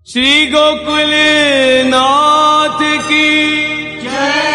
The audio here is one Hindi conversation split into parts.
श्री गोकुल नाथ की जय।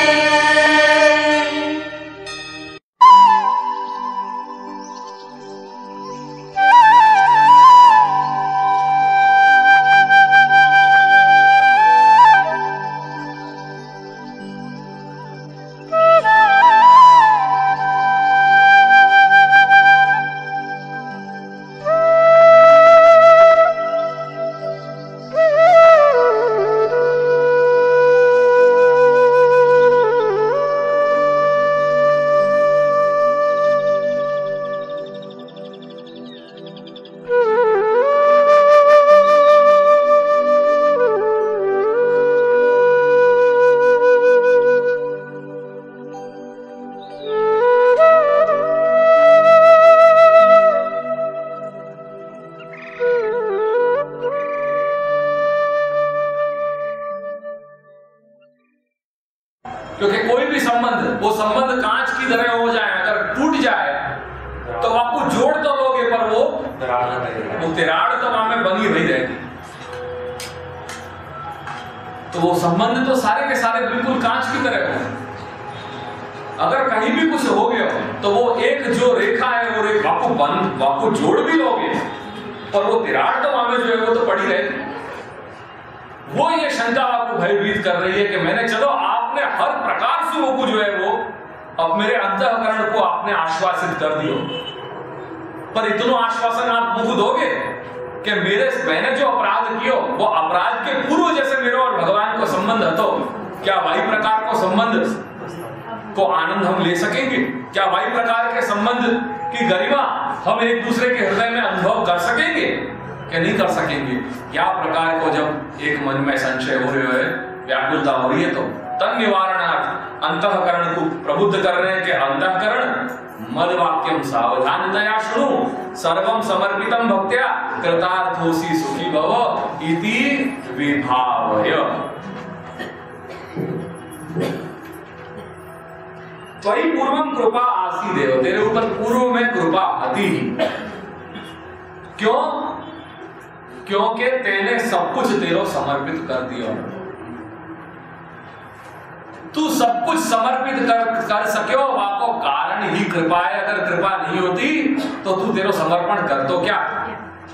क्योंकि कोई भी संबंध, वो संबंध कांच की तरह हो जाए, अगर टूट जाए तो आपको जोड़ तो लोगे पर वो तिराड़ तो वहां में बनी रही रहेगी। तो वो संबंध तो सारे के सारे बिल्कुल कांच की तरह हो। अगर कहीं भी कुछ हो गया तो वो एक जो रेखा है वो रेखा को जोड़ भी लोगे पर वो तिराड़ तो वहां में जो है वो तो पड़ी रहेगी। वो ये शंका आपको भयभीत कर रही है कि मैंने, चलो आपने हर प्रकार से वो जो है वो अब मेरे अंतःकरण को आपने आश्वासित कर दियो, पर इतना आश्वासन आप मुख दोगे कि मैंने जो अपराध कियो वो अपराध के पूर्व जैसे मेरे और भगवान को संबंध है, तो क्या वही प्रकार को संबंध को आनंद हम ले सकेंगे? क्या वही प्रकार के संबंध की गरिमा हम एक दूसरे के हृदय में अनुभव कर सकेंगे कि नहीं कर सकेंगे? क्या प्रकार को जब एक मन में संशय हो रहे है, व्याकुलता हो रही है, तो तन निवारणार्थ अंतःकरण को प्रबुद्ध कर रहे हैं कि अंतःकरण मद वाक्यम सावधानतया शृणु सर्वम समर्पितम भक्त्या कृतार्थोसि सुखी भव इति विभावय। त्वयि पूर्वम कृपा आसीदेव, तेरे ऊपर पूर्व में कृपा आती ही। क्यों? क्योंकि तेने सब कुछ तेरो समर्पित कर दिया। तू सब कुछ समर्पित कर सके, वाको कारण ही कृपा है। अगर कृपा नहीं होती तो तू तेरो समर्पण कर तो क्या?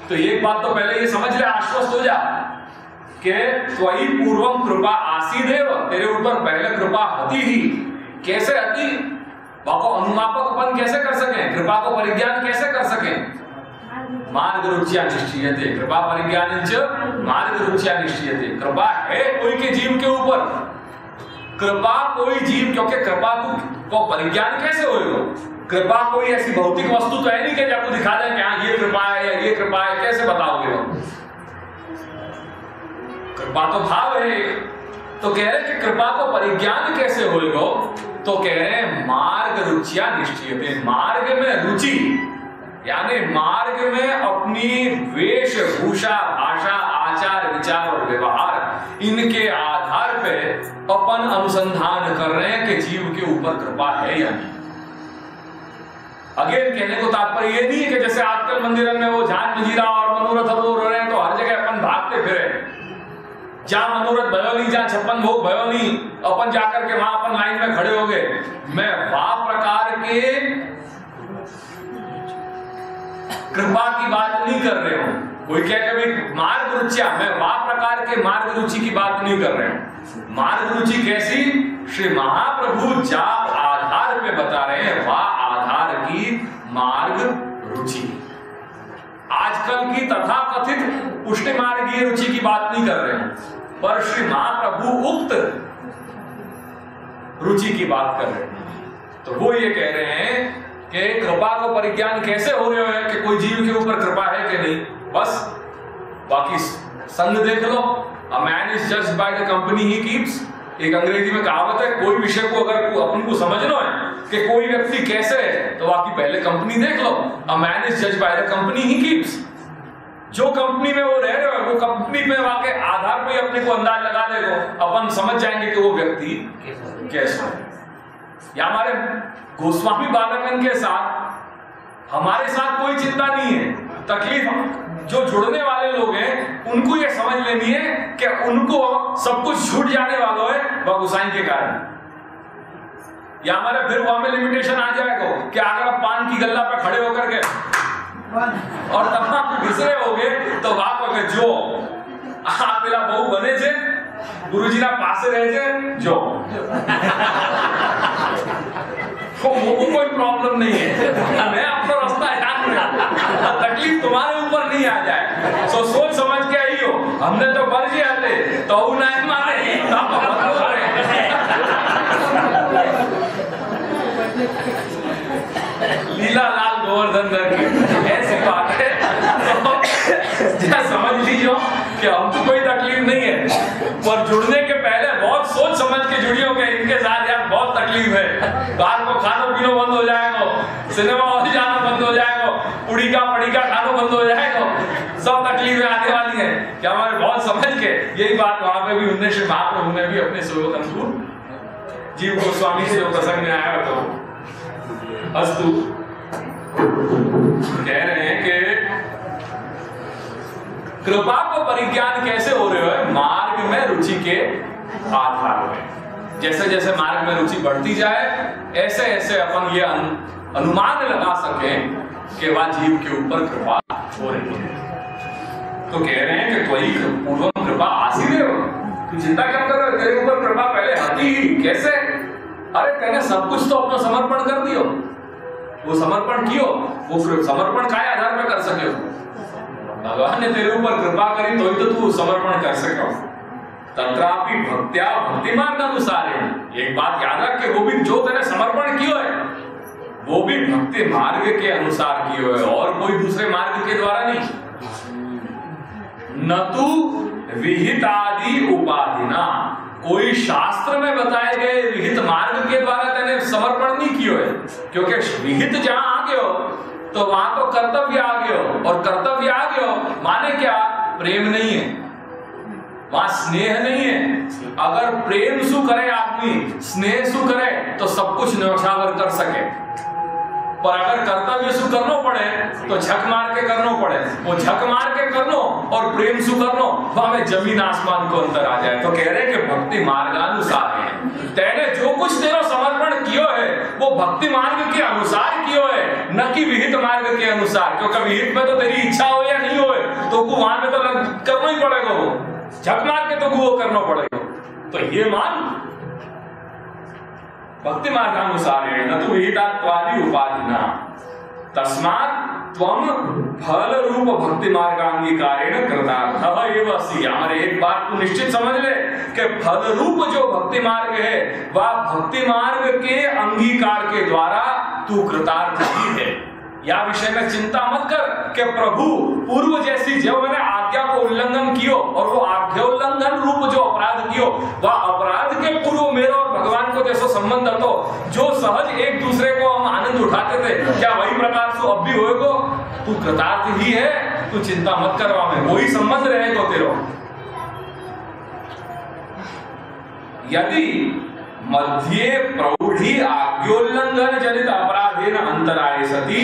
तो एक बात तो पहले ये समझ ले, आश्वस्त हो जा कि त्वयि पूर्वम कृपा आसीदेव, तेरे ऊपर पहले कृपा होती ही। कैसे होती? वाको अनुमापकपन कैसे कर सके, कृपा को परिज्ञान कैसे कर सके? मार्ग रुचिया निश्चयते, कृपा परिज्ञानंच मार्ग रुचिया निश्चयते। कृपा है कोई के जीव के ऊपर, कृपा कोई जीव, क्योंकि कृपा को परिज्ञान कैसे होगा? कृपा कोई ऐसी भौतिक वस्तु तो है नहीं कि आपको दिखा दे कि हाँ ये कृपा है या ये कृपा है, कैसे बताओगे? कृपा तो भाव है। तो कह रहे कि कृपा को परिज्ञान कैसे होगा? तो कह रहे हैं मार्ग रुचिया निश्चयते, मार्ग में रुचि यानी मार्ग में अपनी वेशभूषा, भाषा, आचार, विचार और व्यवहार, इनके आधार पे अपन अनुसंधान कर रहे हैं कि जीव के ऊपर कृपा है या नहीं। अगेन कहने को तात्पर्य ये नहीं है कि जैसे आजकल मंदिरों में वो झांझ मजीरा और मनोरथ हो रहे हैं तो हर जगह अपन भागते फिरे, जहां मनोरथ भयो नहीं, जहां 56 भोग भयो नहीं, अपन जाकर के वहां अपन लाइन में खड़े हो गए। मैं वह प्रकार के कृपा की बात नहीं कर रहे हूं। कोई कह के भाई मार्ग रुचिया, मैं वह प्रकार के मार्ग रुचि की बात नहीं कर रहे हूं। मार्ग रुचि कैसी? श्री महाप्रभु जा आधार पे बता रहे हैं, वह आधार की मार्ग रुचि। आजकल की तथाकथित पुष्टि मार्गीय रुचि की बात नहीं कर रहे हैं, पर श्री महाप्रभु उक्त रुचि की बात कर रहे हैं। तो वो ये कह रहे हैं कि कृपा को परिज्ञान कैसे हो रहे है कि कोई जीव के ऊपर कृपा है कि नहीं। बस बाकी संग देख लो, a man is judged by the company he keeps. एक अंग्रेजी में कहावत है, कोई विषय को अगर अपन को समझना है कि कोई व्यक्ति कैसे है तो बाकी पहले कंपनी देख लो। A man is judged by the company he keeps. जो कंपनी में वो रह रहे हो, वो कंपनी में वाके आधार पे अपने को अंदाज लगा देगा, अपन समझ जाएंगे कि वो व्यक्ति कैसे है। या हमारे गोस्वामी बालकन के साथ हमारे साथ कोई चिंता नहीं है, तकलीफ जो जुड़ने वाले लोग हैं उनको ये समझ लेनी है कि उनको सब कुछ छूट जाने वाला है वह गोसाई के कारण। या हमारे फिर वहां में लिमिटेशन आ जाएगा कि अगर आप पान की गल्ला पे खड़े होकर के और तमाम घिसरे हो गए तो वहां पर जो आप पेला बहु बने छे गुरुजी ना पासे रहे छे जो वो कोई प्रॉब्लम नहीं है। मैं अपना रास्ता जान रहा, तकलीफ तुम्हारे ऊपर नहीं आ जाए। सो सोच समझ के आई हो, हमने तो बर्जी आते तो ना मारे लीला लाल गोवर्धन की ऐसी बात है। तो समझ लीजिए कि हमको कोई तकलीफ नहीं है, पर जुड़ने के पहले बहुत सोच समझ के जुड़ियो कि इनके साथ यार बहुत तकलीफ है। बाहर को खानो पीनो बंद हो जाएगा, सिनेमा हॉल जाना बंद हो जाएगा, उड़ी का पड़ी का खानो बंद हो जाएगा, सब तकलीफें आने वाली है। क्या हमारे बहुत समझ के यही बात वहां पे भी उन्होंने श्री महाप्रभु ने भी अपने सेवक अनुकूल जीव गोस्वामी से प्रसंग में आया तो अस्तु कह रहे हैं कि कृपा को परिज्ञान कैसे हो रहे हो? मार्ग में रुचि के आधार में। जैसे जैसे मार्ग में रुचि बढ़ती जाए ऐसे ऐसे अपन ये अनुमान लगा सकें कि वह जीव के ऊपर कृपा हो रही है। तो कह रहे हैं कि त्वयि पूर्वम कृपा आसीदेव, तू चिंता क्यों कर रहे हो? तेरे ऊपर कृपा पहले आती ही कैसे? अरे तेने सब कुछ तो अपना समर्पण कर दियो, वो समर्पण कियो, वो समर्पण काय आधार पर कर सके हो? भगवान ने तेरे ऊपर कृपा करी तो ही तो तू समर्पण कर सके। तत्रापि भक्त्या भक्ति मार्ग अनुसार है। एक बात याद रख के वो भी जो तेरे समर्पण कियो है वो भी भक्ति मार्ग के अनुसार कियो है और कोई दूसरे मार्ग के द्वारा नहीं। न तू विहित आदि उपाधिना, कोई शास्त्र में बताए गए विहित मार्ग के द्वारा तेने समर्पण नहीं कियो है, क्योंकि विहित जहां आ गए हो तो वहां तो कर्तव्य आ गए हो, और कर्तव्य आ गए हो माने क्या? प्रेम नहीं है, वहां स्नेह नहीं है। अगर प्रेम सु करे आदमी, स्नेह सु करे तो सब कुछ न्यौछावर कर सके, पर अगर कर्तव्य सु करनो पड़े तो झक मार के करनो पड़े। वो झक मार के करनो और प्रेम सु करनो, वहां में जमीन आसमान को अंतर आ जाए। तो कह रहे हैं कि भक्ति मार्गानुसार है। तेने जो कुछ तेरा समर्पण कियो है वो भक्ति मार्ग के अनुसार कियो है, न कि विहित मार्ग के अनुसार। क्योंकि विहित में तो तेरी इच्छा हो या नहीं हो तो वहां में तो करना ही पड़ेगा, वो झक मार के तो वो करना पड़ेगा। तो ये मान भक्ति मार्गानुसार है, न तो विहितात्वादि उपाधिना। तस्मात् त्वम फल रूप भक्ति मार्गांगीकारेण कृतार्थः एव असि। हमारे एक बात तू निश्चित समझ ले कि फल रूप जो भक्ति मार्ग है वह भक्ति मार्ग के अंगीकार के द्वारा तू कृतार्थ ही है। या विषय में चिंता मत कर कि प्रभु पूर्व जैसी जब मैंने आज्ञा को उल्लंघन कियो और वो आज्ञा उल्लंघन रूप जो अपराध कियो वह अपराध के पूर्व मेरे और भगवान को जैसो संबंध હતો, जो सहज एक दूसरे को हम आनंद उठाते थे, क्या वही प्रकार से अब भी होएगो? तू कृतार्थ ही है, तू चिंता मत करवा में, वही संबंध रहेगा तेरा। यदि मध्ये प्रौढ़ी आज्ञोल्लंघन जनित अपराधेन अंतराय सती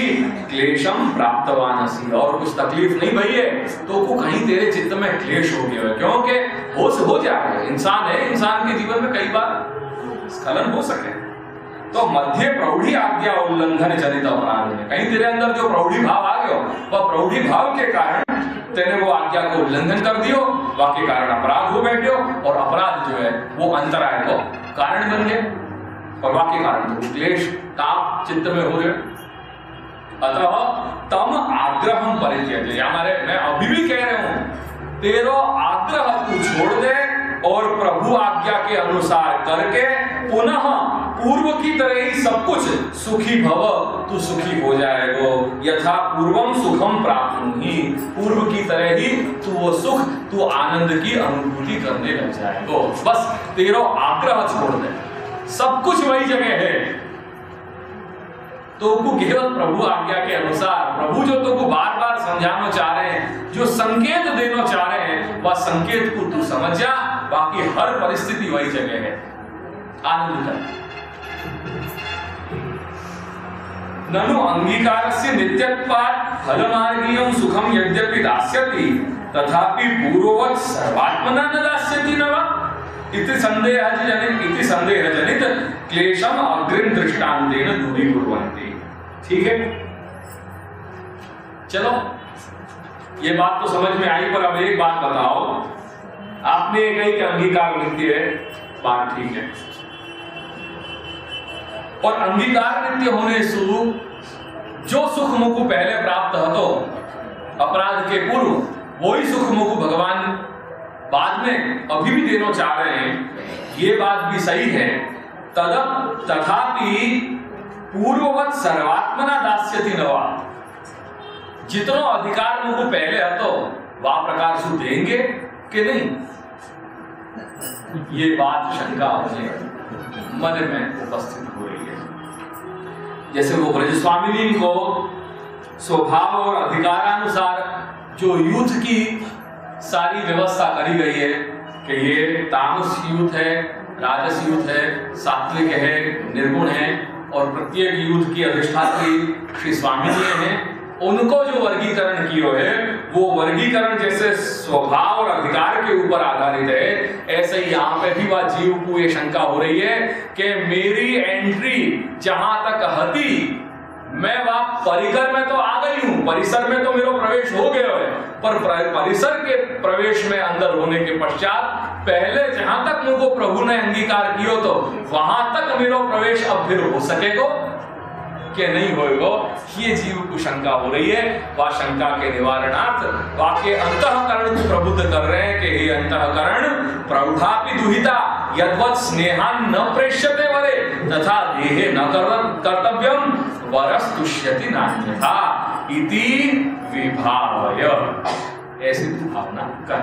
क्लेशम प्राप्तवानसि। और कुछ तकलीफ नहीं भई है तो को कहीं तेरे चित्त में क्लेश हो गया है, क्योंकि होश हो जाएगा। इंसान है, इंसान के जीवन में कई बार स्खलन हो सके। तो मध्य प्रौढ़ी आज्ञा उल्लंघन जनित अपराध है, कहीं तेरे अंदर जो प्रौढ़ी भाव आ गया वह प्रौढ़ी भाव के कारण तेने वो आज्ञा को उल्लंघन कर दियो, वाके कारण अपराध हो बैठो, और अपराध जो है वो अंतराय को कारण बन गए, और वाके कारण तो क्लेश ताप चित्त में हो रहे। अतः तम आग्रह परित्यज्य, हमारे मैं अभी भी कह रहा हूं तेरो आग्रह तू छोड़ दे और प्रभु आज्ञा के अनुसार करके पुनः पूर्व की तरह ही सब कुछ सुखी भव, तू सुखी हो जाएगो। यथा पूर्वम सुखम प्राप्नुहि, पूर्व की तरह ही तू वो सुख, तू आनंद की अनुभूति करने लग जाएगो। बस तेरो आग्रह छोड़ दे, सब कुछ वही जगह है, तो केवल प्रभु आज्ञा के अनुसार, प्रभु जो तुमको बार बार समझाना चाह रहे हैं, जो संकेत देना चाह रहे हैं, वह संकेत को तू समझ जा। बाकी हर परिस्थिति वही जगह है, आनंद कर। ननु अंगीकारस्य नित्यत्वात् फलमार्गीयं सुखं यद्यपि दास्यति तथापि पूर्ववत् सर्वात्मना न दास्यति न वा इति संदेहजनित क्लेशम अग्रिम दृष्टान्तेन दूरीकुर्वन्ति। ठीक है, चलो ये बात तो समझ में आई, पर अब एक बात बताओ, आपने कही कि अंगीकार नित्य है, बात ठीक है, और अंगीकार नित्य होने से जो सुख मुख पहले प्राप्त हतो अपराध के पूर्व, वही सुख मुख भगवान बाद में अभी भी देना चाह रहे हैं, ये बात भी सही है। तथापि पूर्ववत सर्वात्मना दास्यति नवा, जितनो अधिकार मुझको पहले हतो वह प्रकार से देंगे कि नहीं, ये बात शंका मुझे मन में उपस्थित हो रही है। जैसे वो ब्रजस्वामिनी को स्वभाव और अधिकारानुसार जो यूथ की सारी व्यवस्था करी गई है कि ये तामस यूथ है, राजस यूथ है, सात्विक है, निर्गुण है, और प्रत्येक यूथ की अधिष्ठात्री श्री स्वामी जी हैं, उनको जो वर्गीकरण किया है वो वर्गीकरण जैसे स्वभाव और अधिकार के ऊपर आधारित है, ऐसे ही यहाँ पे भी वह जीव को ये शंका हो रही है कि मेरी एंट्री जहां तक हती, मैं वह परिकर में तो आ गई हूं, परिसर में तो मेरा प्रवेश हो गया है, पर परिसर के प्रवेश में अंदर होने के पश्चात पहले जहां तक मुझको प्रभु ने अंगीकार किया तो वहां तक मेरा प्रवेश अब फिर हो सकेगा कि नहीं होएगा, ये जीव को शंका हो रही है। वह शंका के निवारणार्थ वाक्य अंतःकरण को प्रबुद्ध कर रहे हैं कि हे अंतःकरण प्रौढ़ापि दुहिता यद्वत् स्नेहान न प्रेष्यते वरे तथा देहे न कर्तव्यम वरस्तुष्यति नान्यथा इति विभावय, ऐसी भावना कर।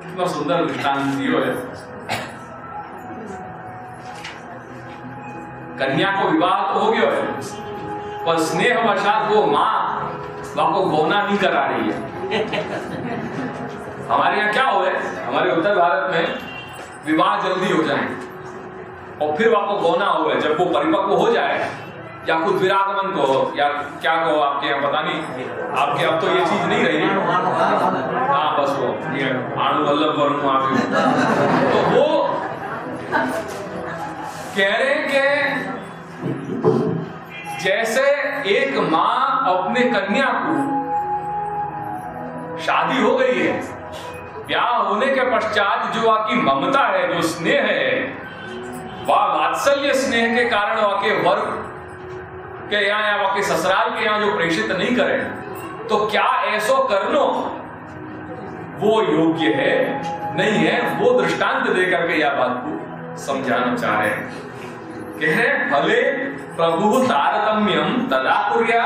कितना सुंदर दृष्टांत दियो है। कन्या को विवाह तो हो गया है, पर स्नेह वशात वो माँ को गौना नहीं करा रही है। हमारे यहाँ क्या हो है, हमारे उत्तर भारत में विवाह जल्दी हो जाए और फिर आपको गौना हो है, जब वो परिपक्व हो जाए या खुद विरागमन को या क्या को आपके यहाँ पता नहीं, आपके अब तो ये चीज नहीं रही। हाँ बस वो ये आणु वल्लभ वरुण आप, तो वो कह रहे कि जैसे एक माँ अपने कन्या को, शादी हो गई है, ब्याह होने के पश्चात जो आपकी ममता है, जो स्नेह है, वह वात्सल्य स्नेह के कारण वाके वर्ग के यहाँ या वाके ससुराल के यहाँ जो प्रेषित नहीं करे, तो क्या ऐसो करनो वो योग्य है नहीं है, वो दृष्टांत देकर के यह बात को समझाना चाह रहे हैं। कह रहे भले प्रभु तारतम्यम तदा कुर्या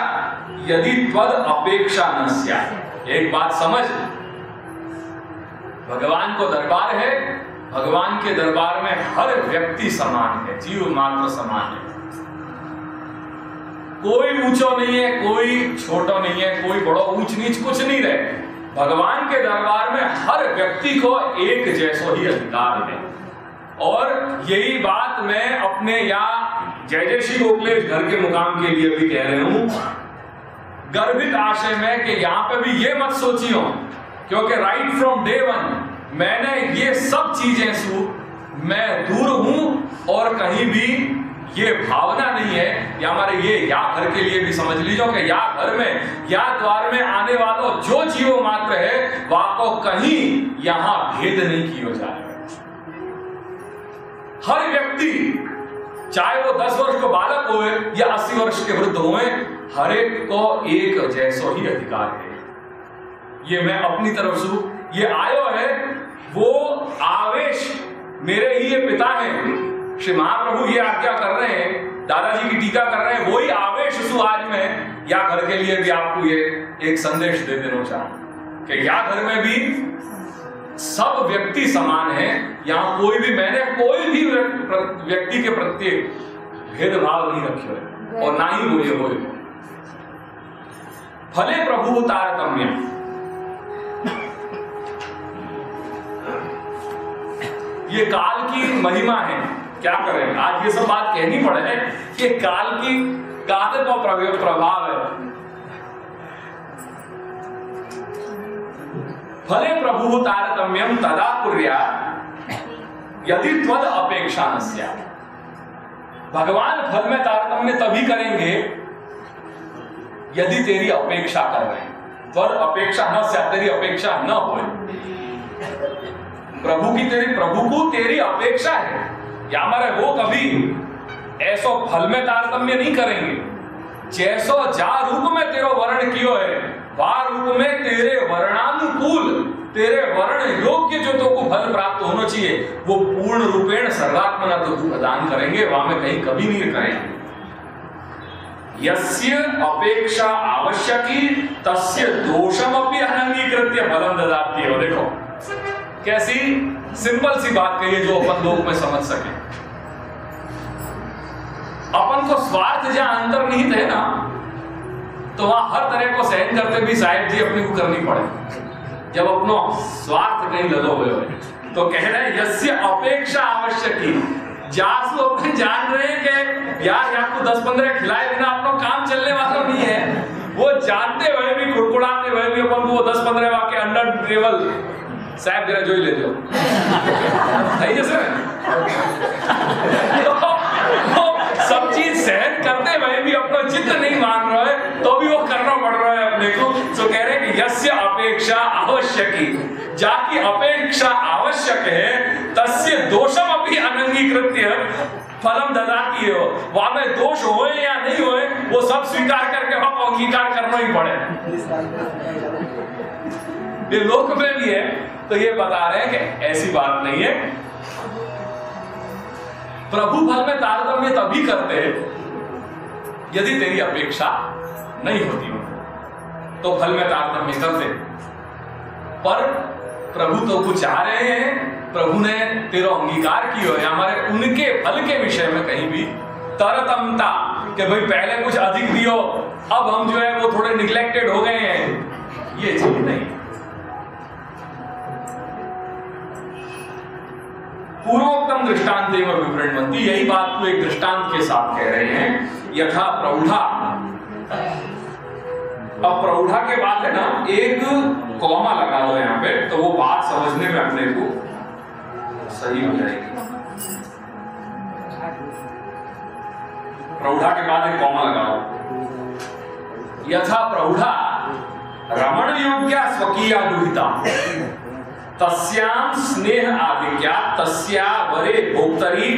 यदि त्वद अपेक्षा न स्यात्। एक बात समझ, भगवान को दरबार है, भगवान के दरबार में हर व्यक्ति समान है, जीव मात्र समान है, कोई ऊंचो नहीं है, कोई छोटा नहीं है, कोई बड़ो ऊंच नीच कुछ नहीं रहे। भगवान के दरबार में हर व्यक्ति को एक जैसो ही अधिकार है। और यही बात मैं अपने यहाँ जय जय श्री गोखलेश घर के मुकाम के लिए भी कह रहे हूं, गर्भित आशय में कि यहाँ पे भी ये मत सोचियो, क्योंकि राइट फ्रॉम डे वन मैंने ये सब चीजें मैं दूर हूं और कहीं भी ये भावना नहीं है। या हमारे ये या घर के लिए भी समझ लीजिए कि या घर में या द्वार में आने वालों जो जीव मात्र है वह को कहीं यहां भेद नहीं किया जा रहा है। हर व्यक्ति चाहे वो 10 वर्ष को बालक होए या 80 वर्ष के वृद्ध होए, हर एक को एक जैसो ही अधिकार है। ये मैं अपनी तरफ से ये आयो है, वो आवेश मेरे ही ये पिता हैं, श्री महाप्रभु ये आज्ञा कर रहे हैं, दादाजी की टीका कर रहे हैं, वही आवेश सु आज में या घर के लिए भी आपको ये एक संदेश दे देना चाहूं कि या घर में भी सब व्यक्ति समान है, यहां कोई भी मैंने कोई भी व्यक्ति के प्रति भेदभाव नहीं रखे है और ना ही वो ये होए। भले प्रभु तारतम्य, ये काल की महिमा है। क्या करें, आज ये सब बात कहनी पड़े है कि काल का प्रभाव है। फले प्रभु तारतम्यम तदा कुर्यात् यदि त्वद अपेक्षा न स्यात्। भगवान फल में तारतम्य तभी करेंगे यदि तेरी अपेक्षा कर रहे हैं। त्वद अपेक्षा न स्यात्, तेरी अपेक्षा न हो। प्रभु को तेरी अपेक्षा है, या मरे वो कभी ऐसो फल में तारतम्य नहीं करेंगे। जैसो जा रूप में तेरो वर्ण कियो है, वा रूप में तेरे वर्णानुकूल, तेरे वर्ण योग्य जो तो को फल प्राप्त होना चाहिए, वो पूर्ण रूपेण सर्वात्मना तो प्रदान करेंगे, वहां में कहीं कभी नहीं करेंगे। यस्य अपेक्षा आवश्यकी तस्य दोषमपि अनंगीकृत्य फलम ददाति। हो देखो कैसी सिंपल सी बात कही है जो अपन लोग में समझ सके। अपन को स्वार्थ जहां अंतर्निहित है ना, तो वहां हर तरह को सहन करते भी साहिब जी अपने को करनी पड़े। जब अपनो स्वार्थ कहीं लदो हुए तो कह रहे हैं यस्य अपेक्षा आवश्यकी। जासु अपने जान रहे हैं कि यार आपको 10-15 खिलाए बिना अपना काम चलने वाला नहीं है, वो जानते हुए भी, कुड़कुड़ाते हुए भी अपन को 10-15 वाके अंडर टेबल साहब जरा जो ही ले दो सही जैसे तो सब चीज सहन करते हुए भी अपना चित्त नहीं मान रहा है, तो भी वो करना पड़ रहा है अपने को। तो कह रहे हैं कि यस्य अपेक्षा आवश्यकी, जाकी अपेक्षा आवश्यक है, तस्य दोषम अपि अनंगीकृत्य फलम ददाति हो। वहां में दोष होए या नहीं होए वो सब स्वीकार करके वहां अंगीकार करना ही पड़े। ये लोक में भी है, तो ये बता रहे हैं कि ऐसी बात नहीं है। प्रभु फल में तारतम्य तभी करते हैं यदि तेरी अपेक्षा नहीं होती हो, तो फल में तारतम्य करते। पर प्रभु तो कुछ चाह रहे हैं, प्रभु ने तेरा अंगीकार किया है। हमारे उनके फल के विषय में कहीं भी तरतमता कि भाई पहले कुछ अधिक दियो, अब हम जो है वो थोड़े निग्लेक्टेड हो गए हैं, ये चीज नहीं। पूर्वोक्तम दृष्टांत एवं विवरणवंती, यही बात को एक दृष्टांत के साथ कह रहे हैं। यथा प्रौढ़ा, अब प्रौढ़ा के बाद है ना एक कॉमा लगा दो यहाँ पे, तो वो बात समझने में अपने को सही हो जाएगी। प्रौढ़ा के बाद एक कॉमा लगाओ। यथा प्रौढ़ा रमण योग्या स्वकीया दुहिता तस्याम स्नेह आधिक्या तस्या वरे भोक्तरी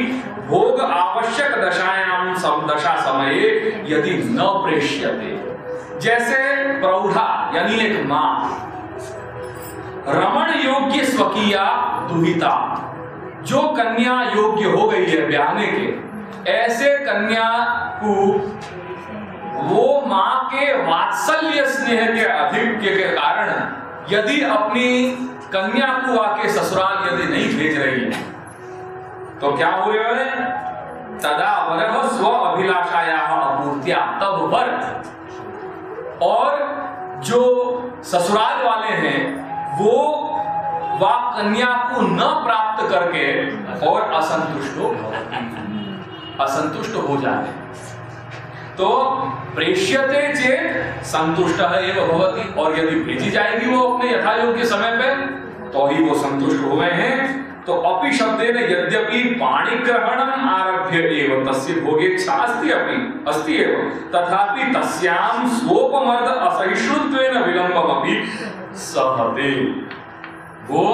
भोग आवश्यक दशायाम दशा समये यदि न प्रेष्यते। जैसे प्रौढ़ा यानी एक मां रमण योग्य स्वकीया दुहिता, जो कन्या योग्य हो गई है ब्याहने के, ऐसे कन्या को वो मां के वात्सल्य स्नेह के अधिक्य के कारण यदि अपनी कन्या को आके ससुराल यदि नहीं भेज रही है, तो क्या हो रहा है? तदा वरः स्व अभिलाषायाः अपूर्त्या, तब वर और जो ससुराल वाले हैं वो वह कन्या को न प्राप्त करके और असंतुष्ट हो जाते। तो प्रेष्यते चेत संतुष्टः एव भवति, और यदि भेजी जाएगी वो अपने यथायोग्य समय पे तो ही वो संतुष्ट हो गए हैं। तो अपि शब्देन यद्यपि पाणिग्रहणम् आरभ्य एव तस्य भोगेच्छा अस्ति एव तथापि तस्यां स्वोपमर्द असहिष्णुत्वेन विलंबमपि सहते। वो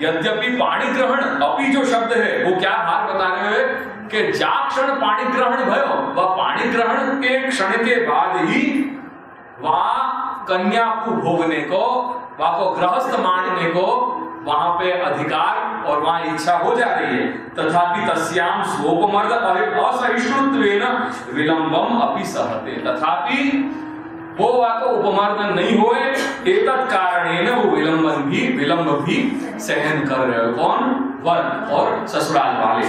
यद्यपि पाणिग्रहण, अपि जो शब्द है वो क्या भाग बता रहे हैं कि जा क्षण पाणिग्रहण भयो, वह पाणिग्रहण के क्षण के बाद ही वहां कन्या को भोगने को, वहां को गृहस्थ मानने को वहां पे अधिकार और वहां इच्छा हो जा रही है। तथापि तस्याम स्वोपमर्द असहिष्णुत्वेन विलंबम अपि सहते, तथापि वो वाको उपमर्दन नहीं हुए, एतत् कारणेन वो विलंब भी सहन कर रहे हो। कौन? वर और ससुराल वाले।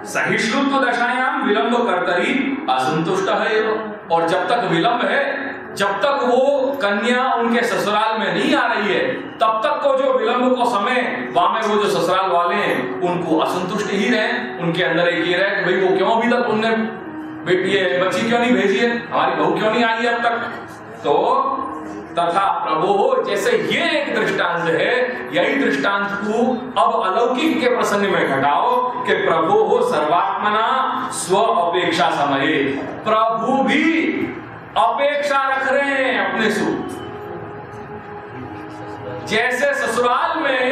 सहिष्णुत्व दशायाम विलंब कर्तरी असंतुष्ट है, और जब तक विलंब है जब तक वो कन्या उनके ससुराल में नहीं आ रही है तब तक को जो विलंब को समय वामे वो जो ससुराल वाले हैं उनको असंतुष्ट ही रहे, उनके अंदर एक ये रहे कि भाई वो क्यों अभी तक उनने ये बच्ची क्यों नहीं भेजी है, हमारी बहू क्यों नहीं आई है अब तक। तो तथा प्रभो, जैसे ये एक दृष्टांत है, यही दृष्टांत को अब अलौकिक के प्रसंग में घटाओ कि प्रभु हो सर्वात्मना स्व अपेक्षा समये, प्रभु भी अपेक्षा रख रहे हैं अपने सु। जैसे ससुराल में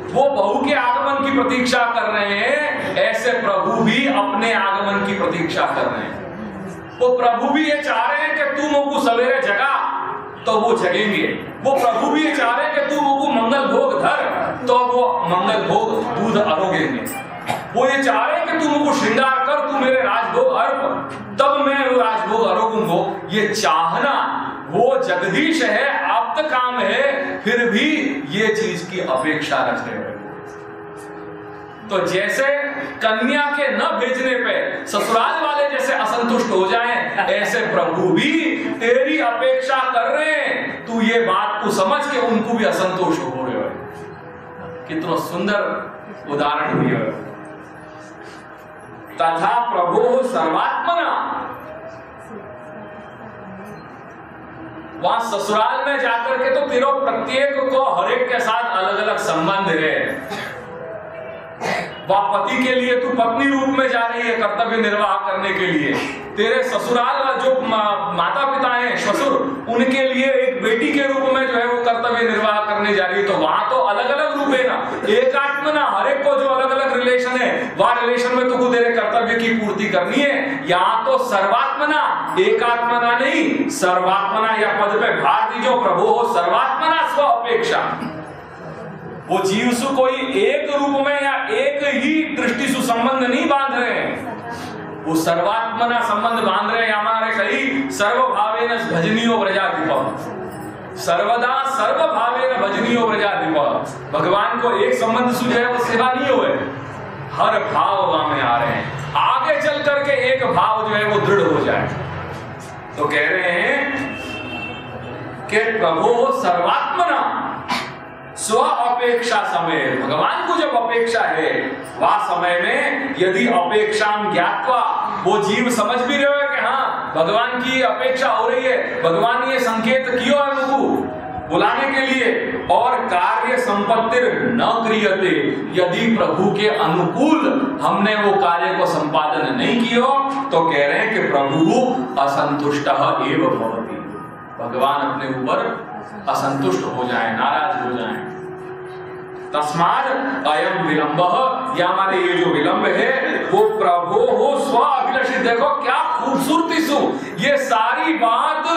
वो बहू के आगमन की प्रतीक्षा कर रहे हैं, ऐसे प्रभु भी अपने आगमन की प्रतीक्षा कर रहे हैं। वो प्रभु भी ये चाह रहे हैं कि तू मुझको सवेरे जगा तो वो जगेंगे। वो प्रभु भी ये चाह रहे हैं कि तू मुझको मंगल भोग धर तो वो मंगल भोग दूध अरोगेंगे। वो ये चाह रहे हैं कि तू मुझको श्रृंगार कर, तू मेरे राजभोग अर्प, तब मैं वो राजभोग अरोगूंगो। ये चाहना वो जगदीश है, आप्त काम है, फिर भी ये चीज की अपेक्षा रखते हैं। तो जैसे कन्या के न भेजने पे ससुराल वाले जैसे असंतुष्ट हो जाएं, ऐसे प्रभु भी तेरी अपेक्षा कर रहे हैं, तू ये बात को समझ के उनको भी असंतोष हो रहे हो। कितना सुंदर उदाहरण दिया। तथा प्रभु सर्वात्मना, वहां ससुराल में जाकर के तो तेरो प्रत्येक को हर एक के साथ अलग अलग संबंध है। वह पति के लिए तू पत्नी रूप में जा रही है कर्तव्य निर्वाह करने के लिए, तेरे ससुराल जो माता पिता हैं ससुर, उनके लिए एक बेटी के रूप में जो है वो कर्तव्य निर्वाह करने जा रही है। तो वहां तो अलग अलग रूप है ना, एकात्मना, हर एक को जो अलग अलग रिलेशन है वह रिलेशन में तुमको तेरे कर्तव्य की पूर्ति करनी है। यहाँ तो सर्वात्मना, एकात्मना नहीं, सर्वात्मना या पद पे भार दीजो, प्रभु हो सर्वात्मना स्व अपेक्षा। वो जीव सु कोई एक रूप में या एक ही दृष्टि सु संबंध नहीं बांध रहे हैं, वो सर्वात्मना संबंध बांध रहे हैं। हमारे कई सर्वभावेन भजनीयो व्रजाधिप, सर्वदा सर्वभावेन भजनीयो व्रजाधिप। भगवान को एक संबंध सु जो है वो सेवा नहीं हुए, हर भाव वहां में आ रहे हैं, आगे चल करके एक भाव जो है वो दृढ़ हो जाए। तो कह रहे हैं कि प्रभु सर्वात्मना स्व अपेक्षा समय, भगवान को जब अपेक्षा है वह समय में यदि अपेक्षा ज्ञात्वा, वो जीव समझ भी रहे हो कि हाँ भगवान की अपेक्षा हो रही है, भगवान ने ये संकेत किया है उनको बुलाने के लिए, और कार्य संपत्ति न क्रियते, यदि प्रभु के अनुकूल हमने वो कार्य को संपादन नहीं किया तो कह रहे हैं कि प्रभु असंतुष्ट एव भवति, भगवान अपने ऊपर असंतुष्ट हो जाए, नाराज हो जाए। तस्माद अयम विलंब, या हमारे ये जो विलंब है वो प्रभु हो स्व अभिलषित। देखो क्या खूबसूरती सु, ये सारी बात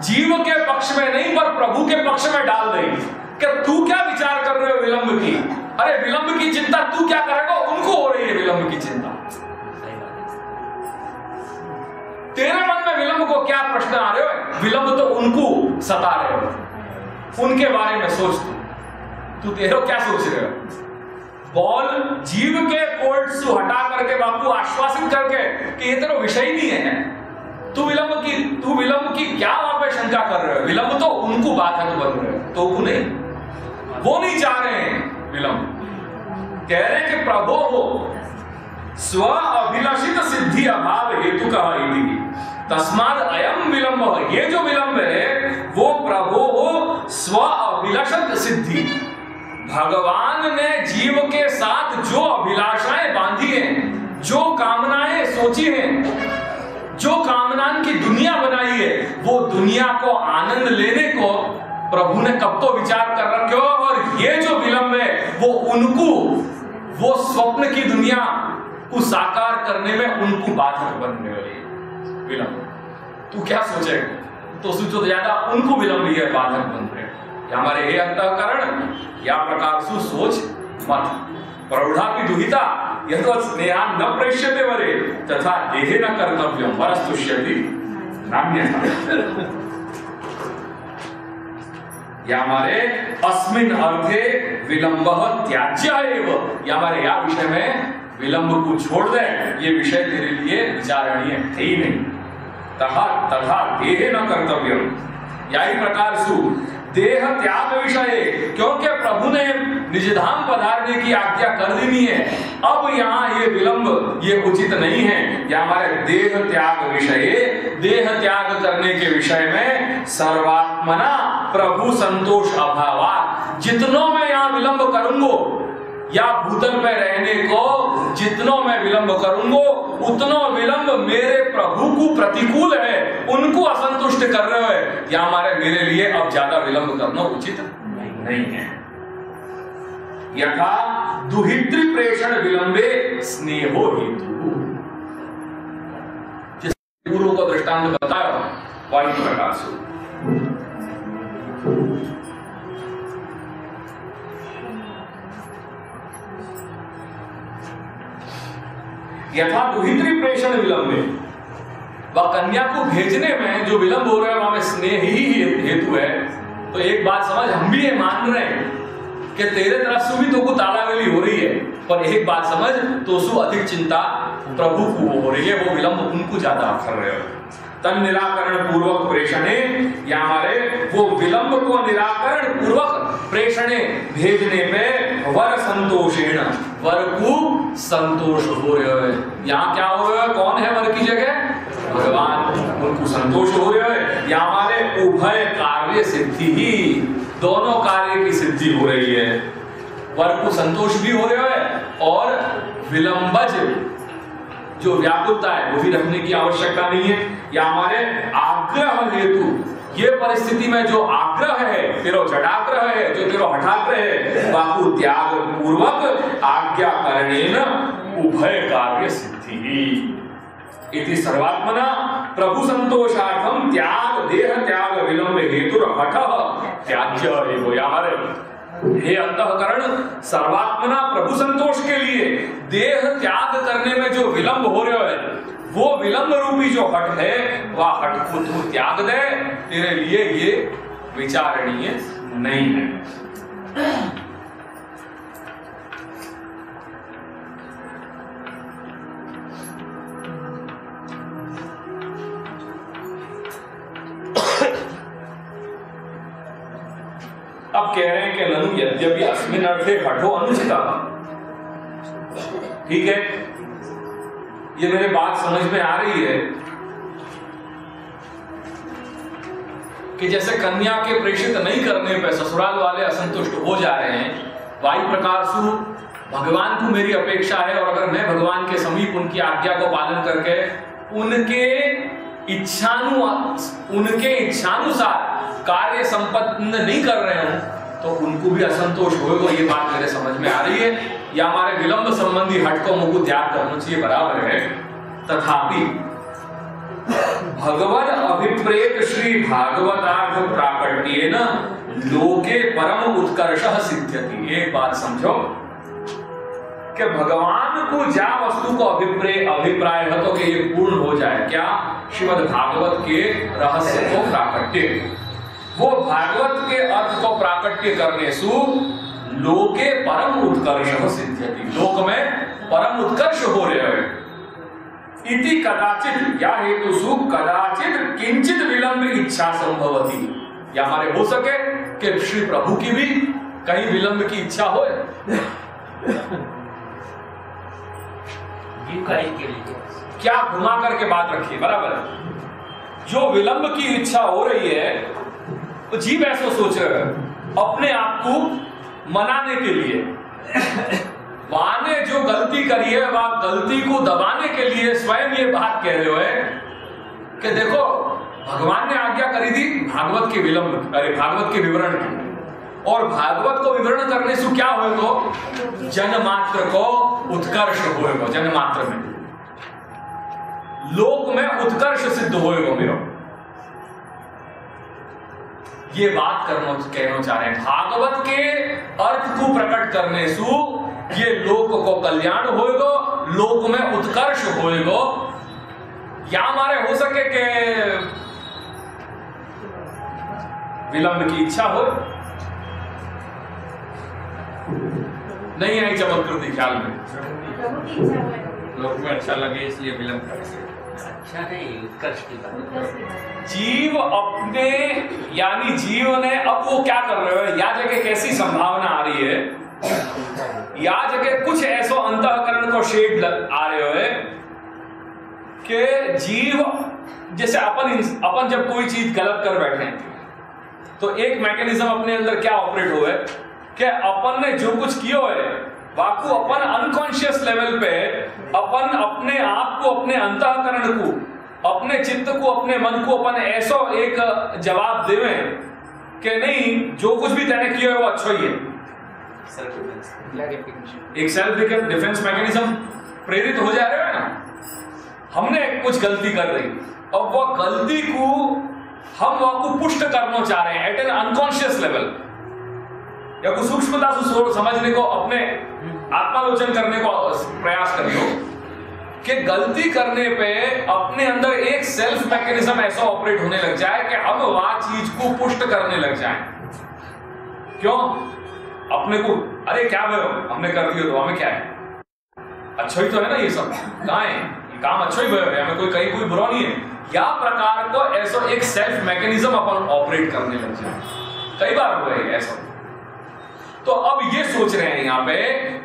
जीव के पक्ष में नहीं पर प्रभु के पक्ष में डाल देगी कि तू क्या विचार कर रहे हो विलंब की, अरे विलंब की चिंता तू क्या करेगा, उनको हो रही है विलंब की चिंता। तेरे मन में विलंब को क्या प्रश्न आ रहे हो, विलंब तो उनको सता रहे हो, उनके बारे में सोच तू तेरे क्या सोच रहे हो। बॉल जीव के कोर्ट से हटा करके बापू आश्वासित करके कि ये तेरा विषय ही नहीं है, तू विलंब की क्या वहां पे शंका कर रहे हो, विलंब तो उनको बात है, तो बन रहे हो तो नहीं, वो नहीं चाह रहे हैं विलंब। कह रहे हैं कि प्रभो हो स्व अभिलषित सिद्धि अभाव हेतु कहा, तस्माद अयम विलंब, ये जो विलंब है वो प्रभु हो स्व अभिलषित सिद्धि, भगवान ने जीव के साथ जो अभिलाषाएं बांधी हैं, जो कामनाएं सोची हैं, जो कामनाओं की दुनिया बनाई है, वो दुनिया को आनंद लेने को प्रभु ने कब तो विचार कर रखे हो, और ये जो विलंब है वो उनको वो स्वप्न की दुनिया को साकार करने में उनको बाधक बनने वाली है विलंब। तू क्या सोचेगा, तो सोचो ज्यादा उनको विलंब ही है, बाधक बन रहे। हमारे हे अंतःकरण या प्रकार सु सोच मत, प्रौढ़ा की दुहिता यतो स्नेहा न प्रेष्यते वरे तथा देहे न कर्तव्यम परस्तुष्यति नान्यथा। या हमारे अस्मिन अर्थे विलंब त्याज्य एव, या हमारे या विषय में विलंब को छोड़ दे, ये विषय तेरे लिए विचारणीय है ही नहीं। तथा देहे न कर्तव्यम, यही प्रकार सु देह त्याग विषय, क्योंकि प्रभु ने निजधाम पधारने की आज्ञा कर दी है, अब यहाँ ये विलंब ये उचित नहीं है। या हमारे देह त्याग विषय, देह त्याग करने के विषय में सर्वात्मना प्रभु संतोष अभाव, जितनों में यहाँ विलंब करूंगो या भूतल पे रहने को जितनों मैं विलंब करूंगो, उतनों विलंब मेरे प्रभु को प्रतिकूल है, उनको असंतुष्ट कर रहे हो, या हमारे मेरे लिए अब ज्यादा विलंब करना उचित नहीं है। यथा दुहित्री प्रेषण विलंबे स्नेहो हेतु, जिस पूर्व को दृष्टांत बताया वही प्रकार से यथा दुहित्री प्रेषण विलंबे, वह कन्या को भेजने में जो विलंब हो रहा है वहां में स्नेह ही हेतु है। तो एक बात समझ, हम भी ये मान रहे हैं कि तेरे तरफ से भी तो को तालावेली हो रही है, पर एक बात समझ, तो सु अधिक चिंता प्रभु को हो रही है, वो विलंब उनको ज्यादा कर रहे हो। तन निराकरण पूर्वक प्रेषणे, या हमारे वो विलंब को निराकरण पूर्वक प्रेषणे भेजने में वर संतोषेण, वर को संतोष हो रहे हो। यहाँ क्या हो रहा है, कौन है वर की जगह, भगवान, उनको संतोष हो रहे हो। या हमारे उभय कार्य सिद्धि ही, दोनों कार्य की सिद्धि हो रही है, वर को संतोष भी हो रहे हो और विलंबज जो व्याकुलता है वो भी रखने की आवश्यकता नहीं है। या हमारे आग्रह हेतु, ये परिस्थिति में जो आग्रह है, तेरो जडाग्रह है, जो तेरो हठाग्रह है, बाहु त्याग पूर्वक आज्ञा करणेन उभय कार्य सिद्धि इति सर्वात्मना प्रभु संतोषार्थम त्याग देह त्याग विलंब हेतु हठ त्याज्य एवं। यार हे अंतःकरण, सर्वात्मना प्रभु संतोष के लिए देह त्याग करने में जो विलंब हो रहा है, वो विलंब रूपी जो हट है, वह हट को तू त्याग दे, तेरे लिए ये विचारणीय नहीं है। अब कह रहे हैं कि ननु यद्यपि अस्मिन् अर्थे हठो अनुचिता, ठीक है, ये मेरे बात समझ में आ रही है कि जैसे कन्या के प्रेषित नहीं करने पर ससुराल वाले असंतुष्ट हो जा रहे हैं, वायु प्रकार सु भगवान को मेरी अपेक्षा है, और अगर मैं भगवान के समीप उनकी आज्ञा को पालन करके उनके इच्छानुसार कार्य संपन्न नहीं कर रहे हूं, तो उनको भी असंतोष होगा। ये बात मेरे समझ में आ रही है। या हमारे विलंब संबंधी हट को मुझको त्याग करना चाहिए, बराबर है। तथापि भगवद अभिप्रेत श्री भागवतार्थ प्राकट्येन लोके परम उत्कर्षः सिद्ध्यति। एक बात समझो कि भगवान को जा वस्तु को अभिप्राय है तो कि ये पूर्ण हो जाए, क्या, श्रीमद् भागवत के रहस्य को प्राकट्य, वो भागवत के अर्थ को प्राकट्य करने सु लोके परम उत्कर्षः सिद्ध्यति, लोक में परम उत्कर्ष हो रहे हैं। इति कदाचित या हेतु सु कदाचित किंचित विलंब इच्छा संभवती, या हमारे हो सके कि श्री प्रभु की भी कहीं विलंब की इच्छा हो। क्या घुमा करके बात रखिए, बराबर, जो विलंब की इच्छा हो रही है, तो जीव ऐसा सोच रहे हैं अपने आप को मनाने के लिए, वहां ने जो गलती करी है वह गलती को दबाने के लिए स्वयं ये बात कह रहे हो कि देखो भगवान ने आज्ञा करी थी भागवत के विलंब, अरे भागवत के विवरण की, और भागवत को विवरण करने से क्या होगा, जन्मात्र को उत्कर्ष होएगा, जन्मात्र में लोक में उत्कर्ष सिद्ध होएगा मेरा। ये बात कहना चाह रहे हैं, भागवत के अर्थ को प्रकट करने से ये लोक को कल्याण होएगा, लोक में उत्कर्ष होएगा। या हमारे हो सके कि विलंब की इच्छा हो, नहीं आई चमत्कृति ख्याल में, लोक में अच्छा लगे इसलिए विलंब करेंगे। अच्छा नहीं, उत्कर्ष की बात। जीव अपने, यानी जीव ने, अब वो क्या कर रहे हो, या जगह कैसी संभावना आ रही है, या जगह कुछ ऐसो अंतःकरण को शेड आ रहे हो कि जीव, जैसे अपन जब कोई चीज गलत कर बैठे तो एक मैकेनिज्म अपने अंदर क्या ऑपरेट हुआ है कि अपन ने जो कुछ किया है वाकू अपन अनकॉन्शियस लेवल पे अपन अपने आप को, अपने अंतःकरण को, अपने चित्त को, अपने मन को अपन ऐसा एक जवाब देवे कि नहीं, जो कुछ भी तैने किया है वो अच्छा ही है। एक सेल्फ डिफेंस मैकेनिज्म प्रेरित हो जा रहा है ना। हमने कुछ गलती कर रही, अब वो गलती को हम वाकू पुष्ट करना चाह रहे हैं एट एन अनकॉन्शियस लेवल, या कुछ सूक्ष्मता से समझने को, अपने आत्मालोचन करने को प्रयास करियो कि गलती करने पे अपने अंदर एक सेल्फ मैकेनिज्म ऐसा ऑपरेट होने लग जाए कि हम वह चीज को पुष्ट करने लग जाए। क्यों? अपने को, अरे क्या भयो, हमने कर दिया तो हमें क्या है, अच्छा ही तो है ना, ये सब कहाँ है, ये काम अच्छा ही भयो है, हमें कोई कहीं कोई बुरा नहीं है, या प्रकार को ऐसा एक सेल्फ मैकेनिज्म अपन ऑपरेट करने लग जाए। कई बार हुआ है ऐसा। तो अब ये सोच रहे हैं यहाँ पे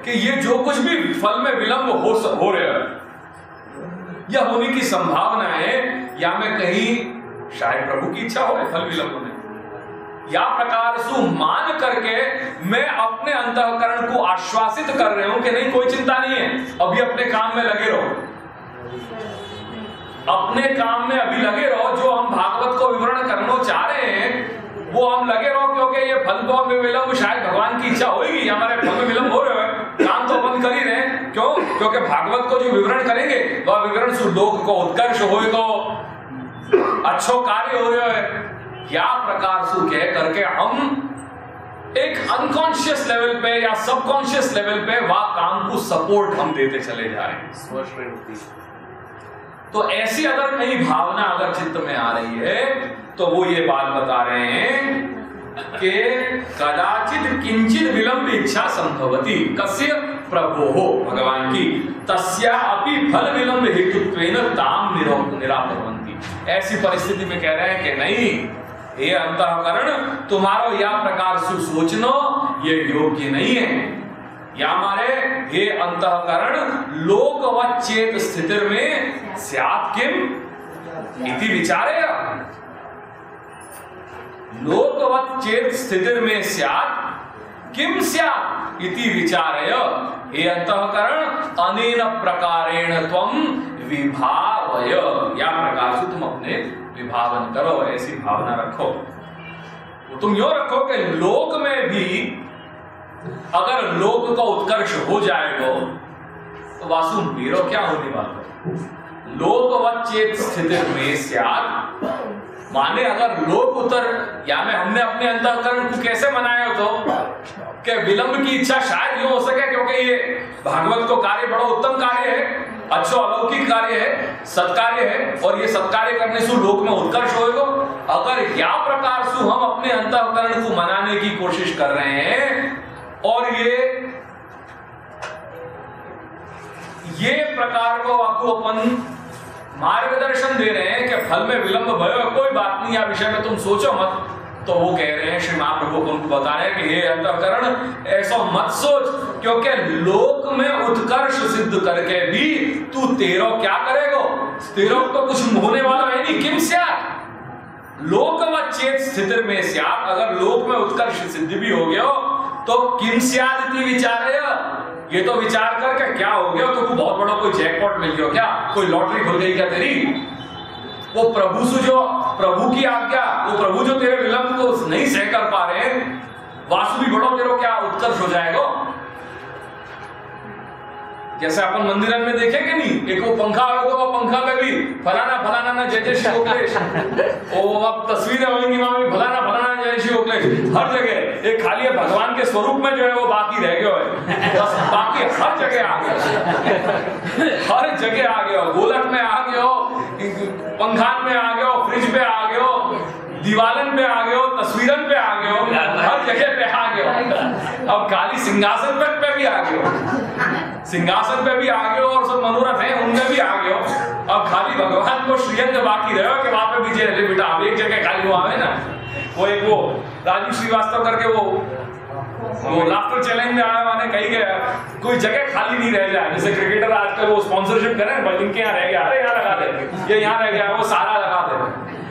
कि ये जो कुछ भी फल में विलंब हो रहा है, या होने की संभावना है, या मैं कहीं शायद प्रभु की इच्छा हो फल विलंब होने, या प्रकार से मान करके मैं अपने अंतःकरण को आश्वासित कर रहे हूं कि नहीं, कोई चिंता नहीं है, अभी अपने काम में लगे रहो, अपने काम में अभी लगे रहो, जो हम भागवत को विवरण करना चाह रहे हैं वो हम लगे रहो, क्योंकि ये फल तो में विलंब शायद भगवान की इच्छा होगी, हमारे फल में विलंब हो रहे हैं, काम तो अपन कर ही रहे हैं। क्यों? क्योंकि भागवत को जो विवरण करेंगे वह विवरण से लोक को उत्कर्ष होएगा, अच्छो कार्य हो रहे है, या प्रकार से कह करके हम एक अनकॉन्शियस लेवल पे या सबकॉन्शियस लेवल पे वह काम को सपोर्ट हम देते चले जा रहे हैं। तो ऐसी अगर कहीं भावना अगर चित्त में आ रही है तो वो ये बात बता रहे हैं कि कदाचित किंचित विलंब इच्छा संभवती, कस्य प्रभो हो भगवान की, तस्या अपि फल विलंब हेतुत्वेन ताम निरापरवंती। ऐसी परिस्थिति में कह रहे हैं कि नहीं, ये अंतःकरण तुम्हारो या प्रकार से सोचनो ये योग्य नहीं है, या हमारे ये अंतःकरण लोकवत चेत स्थिति में स्यात् किम इति विचारे, लोकवत चेत स्थिति में स्यात् किम स्यात् इति विचारय, ये अंतःकरण अनेन प्रकारेण त्वं विभावय, या प्रकार से तुम अपने विभावन करो, ऐसी भावना रखो। तो तुम यो रखो कि लोक में भी अगर लोक का उत्कर्ष हो जाएगा तो वासु मेरो क्या होने वाला, लोकवत चेत स्थिति में स्यात्, माने अगर लोक उतर, या में हमने अपने अंतःकरण को कैसे मनाया तो कि विलंब की इच्छा शायद यूं हो सके क्योंकि ये भागवत को कार्य बड़ा उत्तम कार्य है, अच्छा अलौकिक कार्य है, सत्कार्य है, और ये सत्कार्य करने से लोक में उत्कर्ष होएगा। अगर या प्रकार से हम अपने अंतःकरण को मनाने की कोशिश कर रहे हैं और ये प्रकार को आपको अपन मार्गदर्शन दे रहे हैं कि फल में विलंब भयो, कोई बात नहीं, या विषय में तुम सोचो मत, तो वो कह रहे हैं श्री महाप्रभु को उनको बता रहे हैं कि ये अंतःकरण ऐसा मत सोच, क्योंकि लोक में उत्कर्ष सिद्ध करके भी तू तेरो क्या करेगा, तेरो तो कुछ होने वाला है नहीं, किम स्यात् लोकवत चेत स्थिति में स्यात्, अगर लोक में उत्कर्ष सिद्ध भी हो गया तो किम स्यात् इति विचारय, ये तो विचार करके क्या हो गया, तो बहुत बड़ा कोई जैकपॉट मिल गया क्या, कोई लॉटरी खुल गई क्या तेरी, वो प्रभु से जो प्रभु की आज्ञा, वो प्रभु जो तेरे विलंब को नहीं सह कर पा रहे हैं, वासु भी बड़ो तेरे क्या उत्कर्ष हो जाएगा। जैसे अपन मंदिरन में देखेंगे नहीं, एक वो पंखा होगा, वो पंखा पे भी फलाना फलाना ना जय जय श्री ओकलेश, वो अब तस्वीरें होंगी वहां भी फलाना फलाना जय श्री ओकलेश, हर जगह एक खाली है भगवान के स्वरूप में जो है वो बाकी रह गया है, बस बाकी हर जगह आ गया, हर जगह आ गया, गोलक में आ गया, पंखान में आ गया, फ्रिज पे आ गया, दीवालन पे आ गया, तस्वीरन पे आ गया, हर जगह पे आ गया, अब खाली सिंहासन पे भी आ गया। सिंहासन पे भी आ गए हो और सब मनोरथ हैं उनमें भी आ गए हो, अब खाली भगवान को श्रीअंग बाकी रहे हो कि वहां पे भी जे बेटा अब एक जगह खाली हुआ है ना, वो एक वो राजीव श्रीवास्तव करके वो लाफ्टर चैलेंज में आया माने कही गया कोई जगह खाली नहीं रह जाए, जैसे क्रिकेटर आजकल वो स्पॉन्सरशिप करें बल्कि इनके यहाँ रह गया, अरे यहाँ लगा दे, ये यहाँ रह गया, वो सारा लगा दे,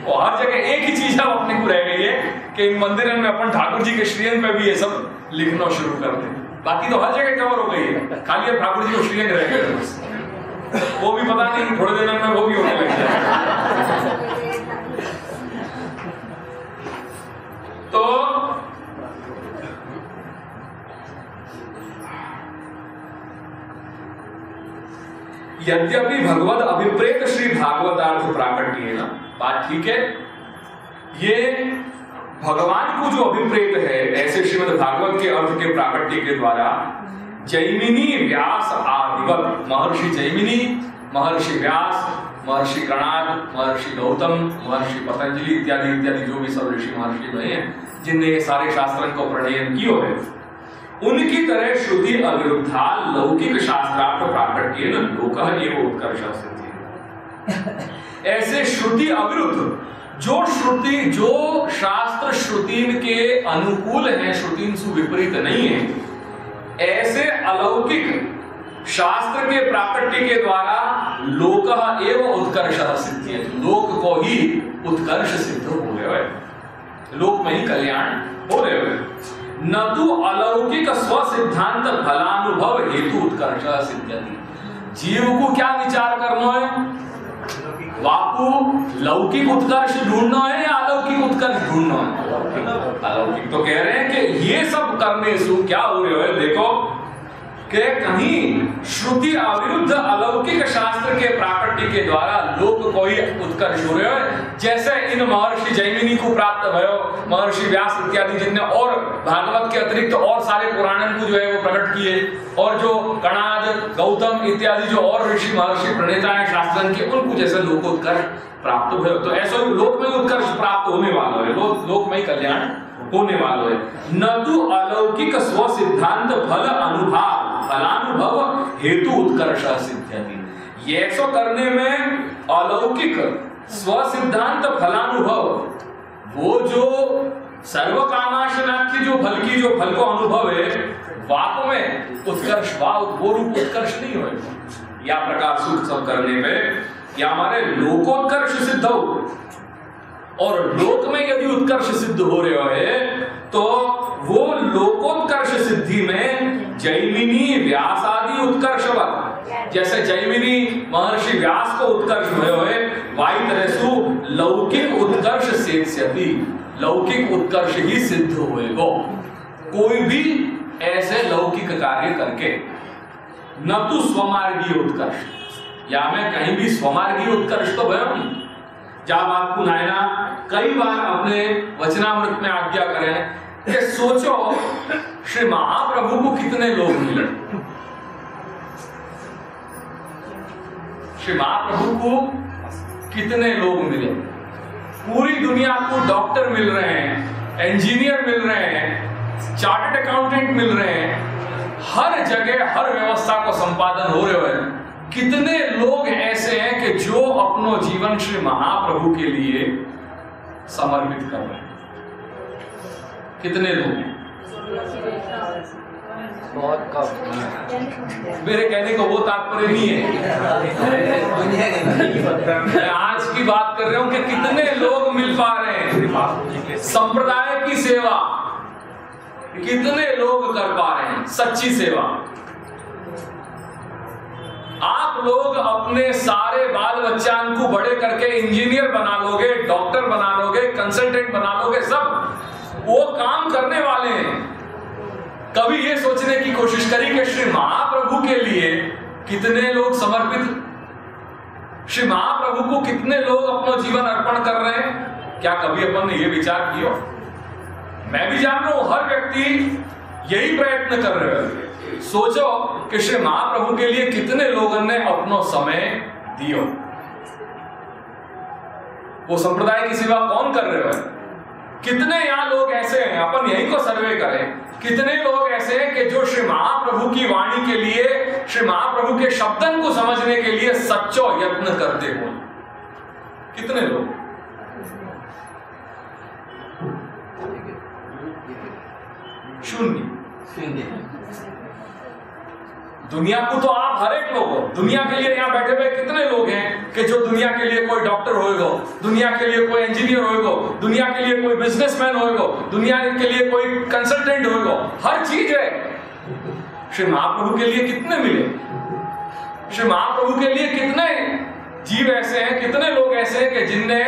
और हर जगह एक ही चीज अब अपने को रह गई है कि इन मंदिरों में अपन ठाकुर जी के श्रीअंग पे भी ये सब लिखना शुरू कर दे, बाकी तो हर जगह कवर हो गई है, खाली अब ठाकुर जी को श्रीअंग रह गए, वो भी पता नहीं थोड़े दिनों में वो भी होने लग जाए। तो यद्यपि भगवद अभिप्रेत श्री भागवतार्थ प्राकट्य है ना, बात ठीक है, ये भगवान को जो अभिप्रेत है ऐसे श्रीमद् भागवत के अर्थ के प्राकट्य के द्वारा जैमिनी व्यास आदिवत महर्षि जैमिनी, महर्षि व्यास, महर्षि कणाद, महर्षि गौतम, महर्षि पतंजलि इत्यादि इत्यादि जो भी सब ऋषि महर्षि रहे हैं जिनने ये सारे शास्त्रों को प्रणयन किए है, उनकी तरह श्रुति अविरुद्धा लौकिक शास्त्रार्थ प्राकट्य लोकः एव उत्कर्ष सिद्धि। ऐसे श्रुति अविरुद्ध जो शास्त्र श्रुति के अनुकूल हैं, श्रुति सुविपरीत नहीं है, ऐसे अलौकिक शास्त्र के प्राकट्य के द्वारा लोकः एव उत्कर्ष सिद्धि, लोक को ही उत्कर्ष सिद्ध हो गए, लोक में ही कल्याण हो रहे हुए, न तो अलौकिक स्व सिद्धांत फलानुभव हेतु उत्कर्ष सिद्ध्यति। जीव को क्या विचार करना है, वापु लौकिक उत्कर्ष ढूंढना है या अलौकिक उत्कर्ष ढूंढना है? अलौकिक तो कह रहे हैं कि ये सब करने से क्या हो रहा है, देखो कि कहीं श्रुति अविरुद्ध अलौकिक शास्त्र के प्राकट्य के द्वारा लोक को ही उत्कर्ष हो रहे हो, जैसे इन महर्षि जैमिनी को प्राप्त भयो, महर्षि व्यास इत्यादि जिनने और भागवत के अतिरिक्त और सारे पुराणन को जो है वो प्रकट किए, और जो कणाद गौतम इत्यादि जो और ऋषि महर्षि प्रणेता है शास्त्रन के, उनको जैसे लोकोत्कर्ष प्राप्त भयो, तो ऐसा लोक में उत्कर्ष प्राप्त होने वाला है, लोक में ही कल्याण होने वाला है। न तो अलौकिक स्व सिद्धांत फल अनुभाव फलानुभव हेतु उत्कर्ष सिद्ध्यति। ये ऐसा करने में अलौकिक स्व सिद्धांत फलानुभव, वो जो सर्व कामाशनाख्य जो फल को अनुभव है, वाक में उत्कर्ष वो रूप उत्कर्ष नहीं हो, या प्रकार सुख सब करने पे या हमारे लोकोत्कर्ष सिद्ध हो, और लोक में यदि उत्कर्ष सिद्ध हो रहे है तो वो लोकोत्कर्ष सिद्धि में जैमिनी व्यास आदि उत्कर्षवत, जैसे जैमिनी महर्षि व्यास को उत्कर्ष भयो है, वाई तरह सु लौकिक उत्कर्ष सेत्स्यति, लौकिक उत्कर्ष ही सिद्ध होएगो, कोई भी ऐसे लौकिक कार्य करके, न तो स्वमार्गीय उत्कर्ष, या मैं कहीं भी स्वमार्गीय उत्कर्ष तो भयो नहीं। जब आपको नायना कई बार अपने वचनामृत में आज्ञा करें कि सोचो श्री महाप्रभु को कितने लोग मिले, श्री महाप्रभु को कितने लोग मिले, पूरी दुनिया को डॉक्टर मिल रहे हैं, इंजीनियर मिल रहे हैं, चार्टर्ड अकाउंटेंट मिल रहे हैं, हर जगह हर व्यवस्था को संपादन हो रहे हैं, कितने लोग ऐसे हैं कि जो अपनो जीवन श्री महाप्रभु के लिए समर्पित कर रहे हैं, कितने लोग हैं? बहुत कम। मेरे कहने को वो तात्पर्य नहीं है, मैं आज की बात कर रहा हूं कि कितने लोग मिल पा रहे हैं संप्रदाय की सेवा, कितने लोग कर पा रहे हैं सच्ची सेवा। आप लोग अपने सारे बाल बच्चा को बड़े करके इंजीनियर बना लोगे, डॉक्टर बना लोगे, कंसल्टेंट बना लोगे, सब वो काम करने वाले हैं। कभी ये सोचने की कोशिश करी कि श्री महाप्रभु के लिए कितने लोग समर्पित, श्री महाप्रभु को कितने लोग अपना जीवन अर्पण कर रहे हैं? क्या कभी अपन ने ये विचार किया? मैं भी जान रहा हूं हर व्यक्ति यही प्रयत्न कर रहे हैं। सोचो कि श्री महाप्रभु के लिए कितने लोगों ने अपना समय दियो। वो संप्रदाय की सेवा कौन कर रहे हो? कितने यहां लोग ऐसे हैं, अपन यही को सर्वे करें, कितने लोग ऐसे हैं कि जो श्री महाप्रभु की वाणी के लिए, श्री महाप्रभु के शब्दन को समझने के लिए सच्चो यत्न करते हो? कितने लोग? शून्य। दुनिया को तो आप हर एक लोग हो, दुनिया के लिए यहाँ बैठे हुए कितने लोग हैं कि जो दुनिया के लिए कोई डॉक्टर होएगा, दुनिया के लिए कोई इंजीनियर होएगा, दुनिया के लिए कोई बिजनेसमैन होएगा, दुनिया के लिए कोई कंसल्टेंट होएगा, हर चीज है। श्री महाप्रभु के लिए कितने मिले? श्री महाप्रभु के लिए कितने जीव ऐसे हैं, कितने लोग ऐसे हैं कि जिनने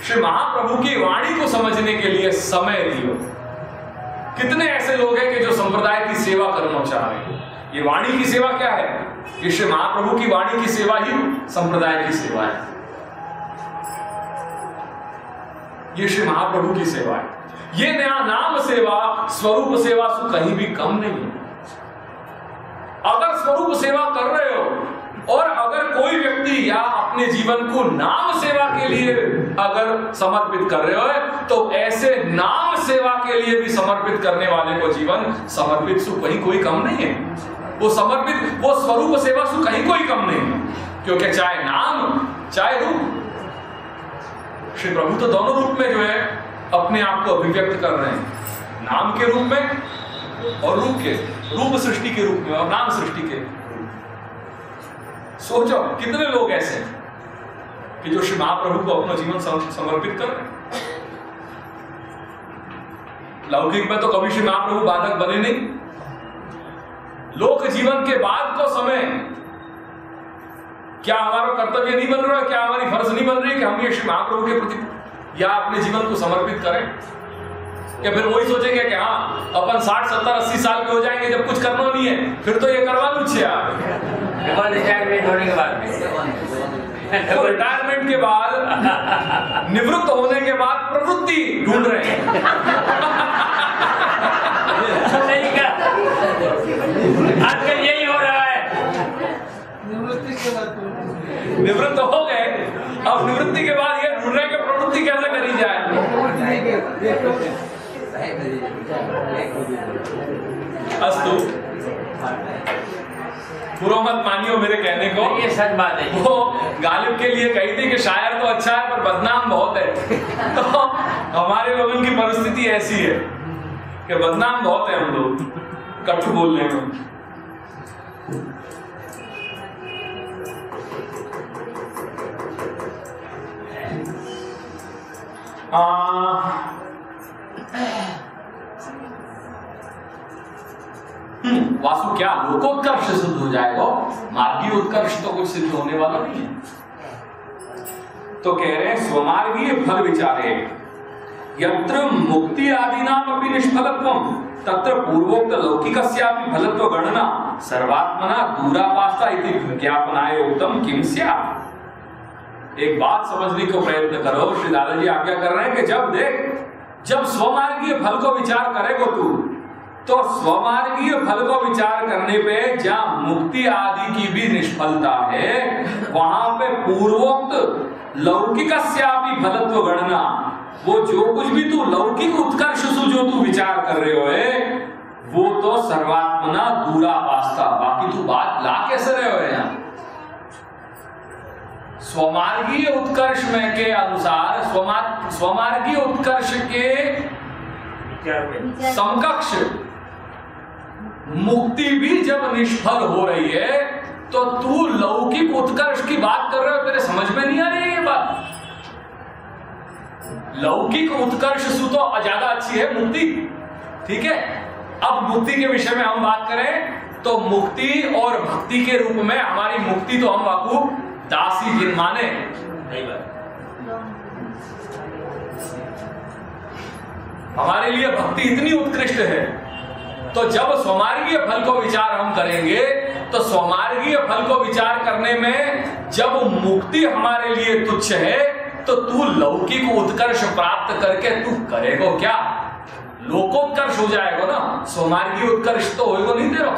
श्री महाप्रभु की वाणी को समझने के लिए समय दिया? कितने ऐसे लोग हैं कि जो संप्रदाय की सेवा करना चाह रहे हैं? ये वाणी की सेवा क्या है? ये श्री महाप्रभु की वाणी की सेवा ही संप्रदाय की सेवा है। ये श्री महाप्रभु की सेवा है। ये नया नाम सेवा, स्वरूप सेवा से कहीं भी कम नहीं है। अगर स्वरूप सेवा कर रहे हो और अगर कोई व्यक्ति या अपने जीवन को नाम सेवा के लिए अगर समर्पित कर रहे हो, तो ऐसे नाम सेवा के लिए भी समर्पित करने वाले को जीवन समर्पित से कहीं कोई कम नहीं है। वो समर्पित, वो स्वरूप सेवा से कहीं कोई कम नहीं है, क्योंकि चाहे नाम चाहे रूप, श्री प्रभु तो दोनों रूप में जो है अपने आप को अभिव्यक्त कर रहे हैं, नाम के रूप में और रूप के, रूप सृष्टि के रूप में और नाम सृष्टि के। सोचो कितने लोग ऐसे हैं कि जो श्री महाप्रभु को अपना जीवन समर्पित कर रहे हैं। लौकिक में तो कभी श्री महाप्रभु बाधक बने नहीं। लोक जीवन के बाद को समय क्या हमारा कर्तव्य नहीं बन रहा है, क्या हमारी फर्ज नहीं बन रही कि हम ये श्री महाप्रभु के प्रति या अपने जीवन को समर्पित करें? या फिर वही सोचेंगे कि हाँ अपन 60, 70, 80 साल के हो जाएंगे, जब कुछ करना नहीं है फिर तो ये करवा लूँ रिटायरमेंट होने के बाद तो रिटायरमेंट के बाद, निवृत्त होने के बाद प्रवृत्ति ढूंढ रहे हैं। नहीं क्या आजकल यही हो रहा है। निवृत्त हो गए, अब निवृत्ति के बाद ये ढूंढ रहे हैं कि प्रवृत्ति कैसे करी जाए। अस्तु, बुरा मत मानियो मेरे कहने को, ये सच बात है। वो गालिब के लिए कही थी कि शायर तो अच्छा है पर बदनाम बहुत है। तो हमारे लोगों की परिस्थिति ऐसी है कि बदनाम बहुत है हम लोग कटु बोलने में। वासु क्या लोकोत्कर्ष सिद्ध हो जाएगा, मार्गीय उत्कर्ष तो कुछ सिद्ध होने वाला नहीं है। तो कह रहे हैं स्वमार्गीय फल विचारे यत्र मुक्ति आदि नाम अपि निष्फलत्वम तत्र पूर्वोक्त लौकिकस्यापि फलत्व गणना सर्वात्मना दूरापास्ता इति विज्ञापनाय उक्तम किम स्यात्। एक बात समझने को प्रयत्न करो, श्री दादाजी आज्ञा कर रहे हैं कि जब स्वमार्गीय फल को विचार करेगा तू, तो स्वमार्गीय फल को विचार करने पे जहां मुक्ति आदि की भी निष्फलता है, वहां पे पूर्वोक्त लौकिकस्यापि फलत्व गणना, वो जो कुछ भी तू लौकिक उत्कर्ष से जो तू विचार कर रहे हो वो तो सर्वात्मना दूरापास्ता, बाकी तू बात ला कैसे रहे हो यहाँ? स्वमार्गीय उत्कर्ष में के अनुसार स्वमार्गीय उत्कर्ष के समकक्ष मुक्ति भी जब निष्फल हो रही है, तो तू लौकिक उत्कर्ष की बात कर रहे हो, तेरे समझ में नहीं आ रही है ये बात। लौकिक उत्कर्ष सु तो ज्यादा अच्छी है मुक्ति, ठीक है। अब मुक्ति के विषय में हम बात करें तो मुक्ति और भक्ति के रूप में हमारी मुक्ति तो हम वाकू दासी जिन माने, हमारे लिए भक्ति इतनी उत्कृष्ट है। तो जब स्वमार्गीय फल को विचार हम करेंगे, तो स्वमार्गीय फल को विचार करने में जब मुक्ति हमारे लिए तुच्छ है, तो तू लौकिक उत्कर्ष प्राप्त करके तू करेगा क्या? लोकोत्कर्ष हो जाएगा ना, स्वमार्गीय उत्कर्ष तो होएगा नहीं तेरा।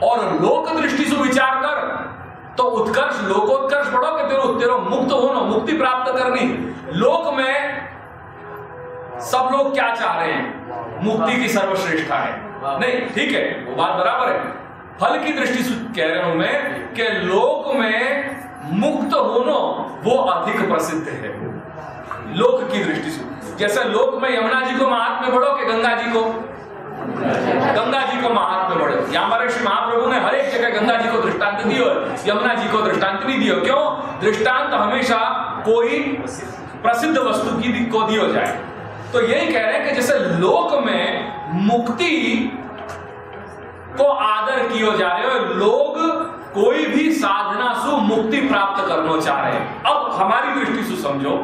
और लोक दृष्टि से विचार कर तो उत्कर्ष लोकोत्कर्ष बढ़ो कि तेरा मुक्त होना, मुक्ति प्राप्त करनी। लोक में सब लोग क्या चाह रहे हैं? मुक्ति की सर्वश्रेष्ठता है। नहीं, ठीक है, वो बात बराबर है। फल की दृष्टि से कह रहा हूं मैं कि लोक में मुक्त होना वो अधिक प्रसिद्ध है, लोक की दृष्टि से। जैसे लोक में यमुना जी को महात्म्य बढ़ो कि गंगा जी को? गंगा जी को महात्म्य बढ़ो। यहाँ हमारे श्री महाप्रभु ने हर एक जगह गंगा जी को दृष्टांत दियो, यमुना जी को दृष्टांत नहीं दियो। क्यों? दृष्टांत हमेशा कोई प्रसिद्ध वस्तु की को दियो जाए। तो यही कह रहे हैं कि जैसे लोक में मुक्ति को आदर किया जा रहे हो, लोग कोई भी साधना से मुक्ति प्राप्त करना चाह रहे हैं। अब हमारी दृष्टि से समझो,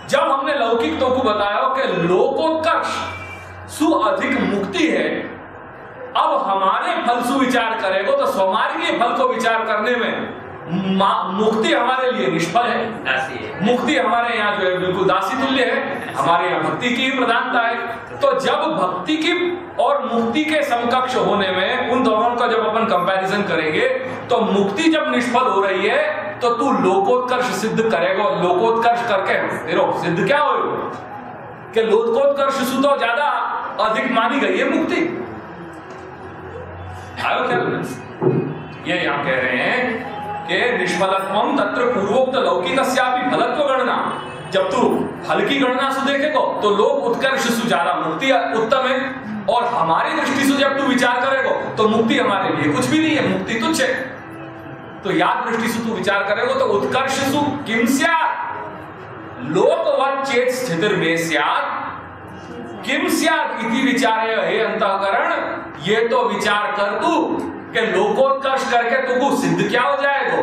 जब हमने लौकिक तो को बताया कि लोकोत्कर्ष सु अधिक मुक्ति है, अब हमारे फल सु विचार करेगो तो स्वमार्गीय फल को विचार करने में मुक्ति हमारे लिए निष्फल है। मुक्ति हमारे यहाँ जो है बिल्कुल दासी तुल्य है, हमारे यहाँ भक्ति की ही प्रधानता है। तो जब भक्ति की और मुक्ति के समकक्ष होने में उन दोनों का जब अपन कंपैरिजन करेंगे तो मुक्ति जब निष्फल हो रही है तो तू लोकोत्कर्ष सिद्ध करेगा। लोकोत्कर्ष करके देखो सिद्ध क्या हो कि लोकोत्कर्ष सु तो ज्यादा अधिक मानी गई है मुक्ति। आयो क्या? ये यहाँ कह रहे हैं कि निष्फलत्वम तत्र पूर्वोक्त लौकिकस्यापि फलत्व गणना। जब तू फल की गणना से देखेगा तो लोक उत्कर्ष से ज्यादा मुक्ति उत्तम है, और हमारी दृष्टि से जब तू विचार करेगा तो मुक्ति हमारे लिए कुछ भी नहीं है, मुक्ति तुच्छ है। तो याद दृष्टि से तू विचार करेगा तो उत्कर्ष सु किम स्यात् लोकवत् चेत स्थितिर्मे स्यात् किम स्यात् इति विचार्य हे अंतःकरण। ये तो विचार कर तू कि लोकोत्कर्ष करके तुमको सिद्ध क्या हो जाएगा?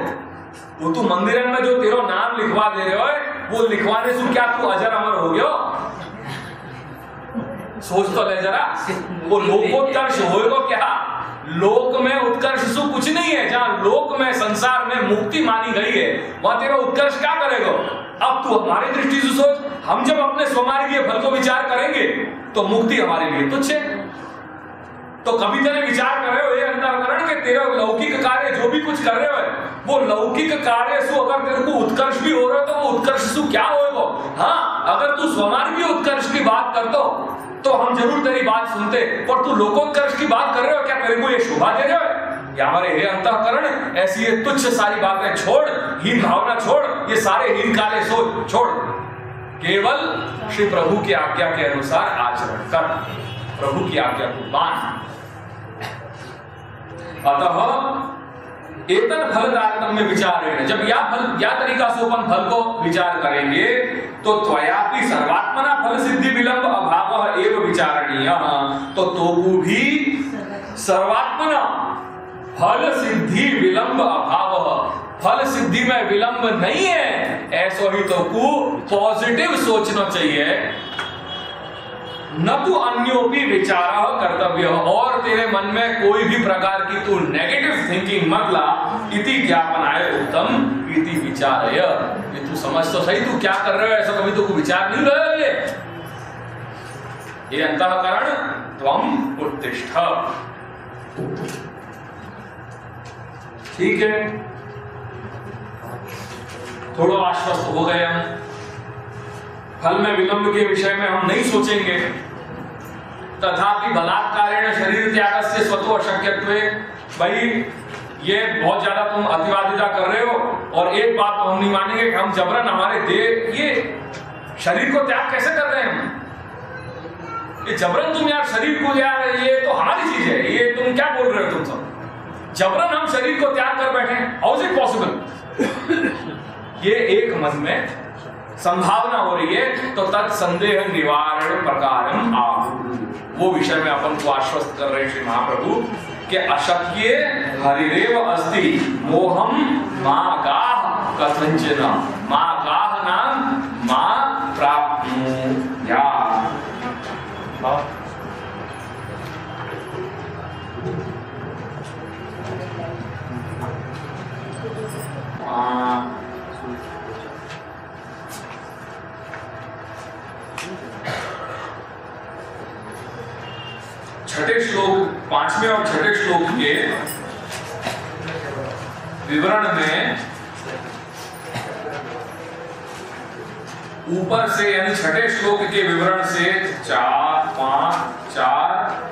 वो तू मंदिर में जो तेरा नाम लिखवा दे रहे हो, वो लिखवाने से क्या तू अजर अमर हो गया? सोच तो ले जरा, वो लोकोत्कर्ष होएगा क्या? लोक में उत्कर्ष सु कुछ नहीं है। जहां लोक में संसार में मुक्ति मानी गई है वहां तेरा उत्कर्ष क्या करेगा? अब तू हमारी दृष्टि से सोच, हम जब अपने स्वमार्गीय फल को विचार करेंगे तो मुक्ति हमारे लिए तुच्छ है। तो कभी तेरे विचार कर रहे हो ये अंतःकरण के तेरा लौकिक कार्य जो भी कुछ कर रहे हो वो लौकिक कार्य सु अगर तेरे को उत्कर्ष भी हो रहा है तो वो उत्कर्ष सु क्या होएगा? हाँ, अगर तू स्वमार्गीय उत्कर्ष की बात करतो तो हम जरूर तेरी बात सुनते, पर तू लोकोत्कर्ष की बात कर रहे हो, क्या तेरे को ये शोभा दे रहे हो? या हमारे हे अंतःकरण ऐसी ये तुच्छ सारी बातें छोड़, हीन भावना छोड़, ये सारे हीन कार्य सोच छोड़, केवल श्री प्रभु की आज्ञा के अनुसार आचरण कर, प्रभु की आज्ञा को मान। अतः एतन फल तारतम्य विचार है। जब या तरीका से अपन फल को विचार करेंगे तो त्वयापि सर्वात्मना फल सिद्धि विलंब अभाव एव विचारणीय। तो तोकु भी सर्वात्मना फल सिद्धि विलंब अभाव, फल सिद्धि में विलंब नहीं है, ऐसा ही तोकु पॉजिटिव सोचना चाहिए। न तो अन्योपि विचार कर्तव्य, और तेरे मन में कोई भी प्रकार की तू नेगेटिव थिंकिंग मत ला। इति ज्ञापनाय उत्तम इति विचारय। ये तू समझ तो सही तू क्या कर रहे हो, ऐसा कभी तो विचार नहीं रहे। ये अंतःकरण त्वम उत्तिष्ठ। ठीक है, थोड़ा आश्वस्त हो गए हम। फल में विलंब के विषय में हम नहीं सोचेंगे। तथापि बलात्कारेण शरीर त्याग से स्वतो अशक्यत्वे, भाई ये बहुत ज्यादा तुम अतिवादिता कर रहे हो, और एक बात तो हम नहीं मानेंगे कि हम जबरन हमारे देह ये शरीर को त्याग कैसे कर रहे हैं हम? ये जबरन तुम यार शरीर को यार, ये तो हमारी चीज है, ये तुम क्या बोल रहे हो? तुम सब जबरन हम शरीर को त्याग कर बैठे, हाउ इज इट पॉसिबल? ये एक मन में संभावना हो रही है, तो तत्संदेह निवारण प्रकारम आहु, वो विषय में अपन को आश्वस्त कर रहे श्री महाप्रभु कि अशक्य हरिरेव अस्ति मोहम मागाह कथंचन, मागाह नाम मा प्राप्नुया। छठे श्लोक, पांचवें और छठे श्लोक के विवरण में ऊपर से यानी छठे श्लोक के विवरण से 4, 5, 4,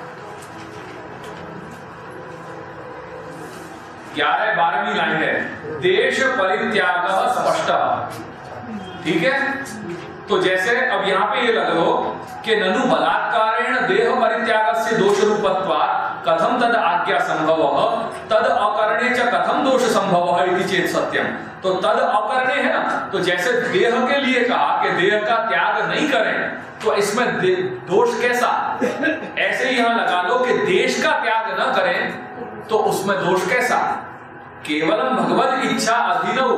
11, 12वीं लाइन है, देश परित्याग स्पष्ट। ठीक है, तो जैसे अब यहां पे ये लग लो कि ननु बलात्कारेण देह परित्यागस्य दोष रूपत्वात् कथम तद आज्ञा संभवः तद अकरणे च कथम दोष संभवः इति चेत सत्यम। तो तद अकरणे है ना, तो जैसे देह के लिए कहा कि देह का त्याग नहीं करें, तो इसमें दोष कैसा? ऐसे ही यहां लगा लो कि देश का त्याग न करें तो उसमें दोष कैसा? केवलम भगवत इच्छा अधीनौ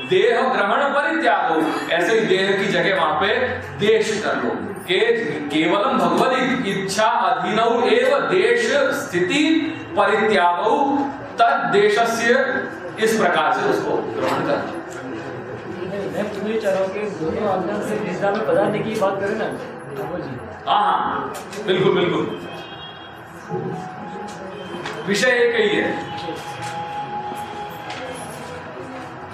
देह ग्रहण परित्यागो, ऐसे ही देह की जगह वहां पे देश कर लो कि केवलम भगवत इच्छा अधीनौ एव देश स्थिति परित्यागो तद देशस्य, इस प्रकार से उसको ग्रहण करना। मैं पूरी चाह के दोनों आज्ञा से निष्ठा में पधारने की बात करें ना जी। हाँ, बिल्कुल बिल्कुल, विषय एक ही है,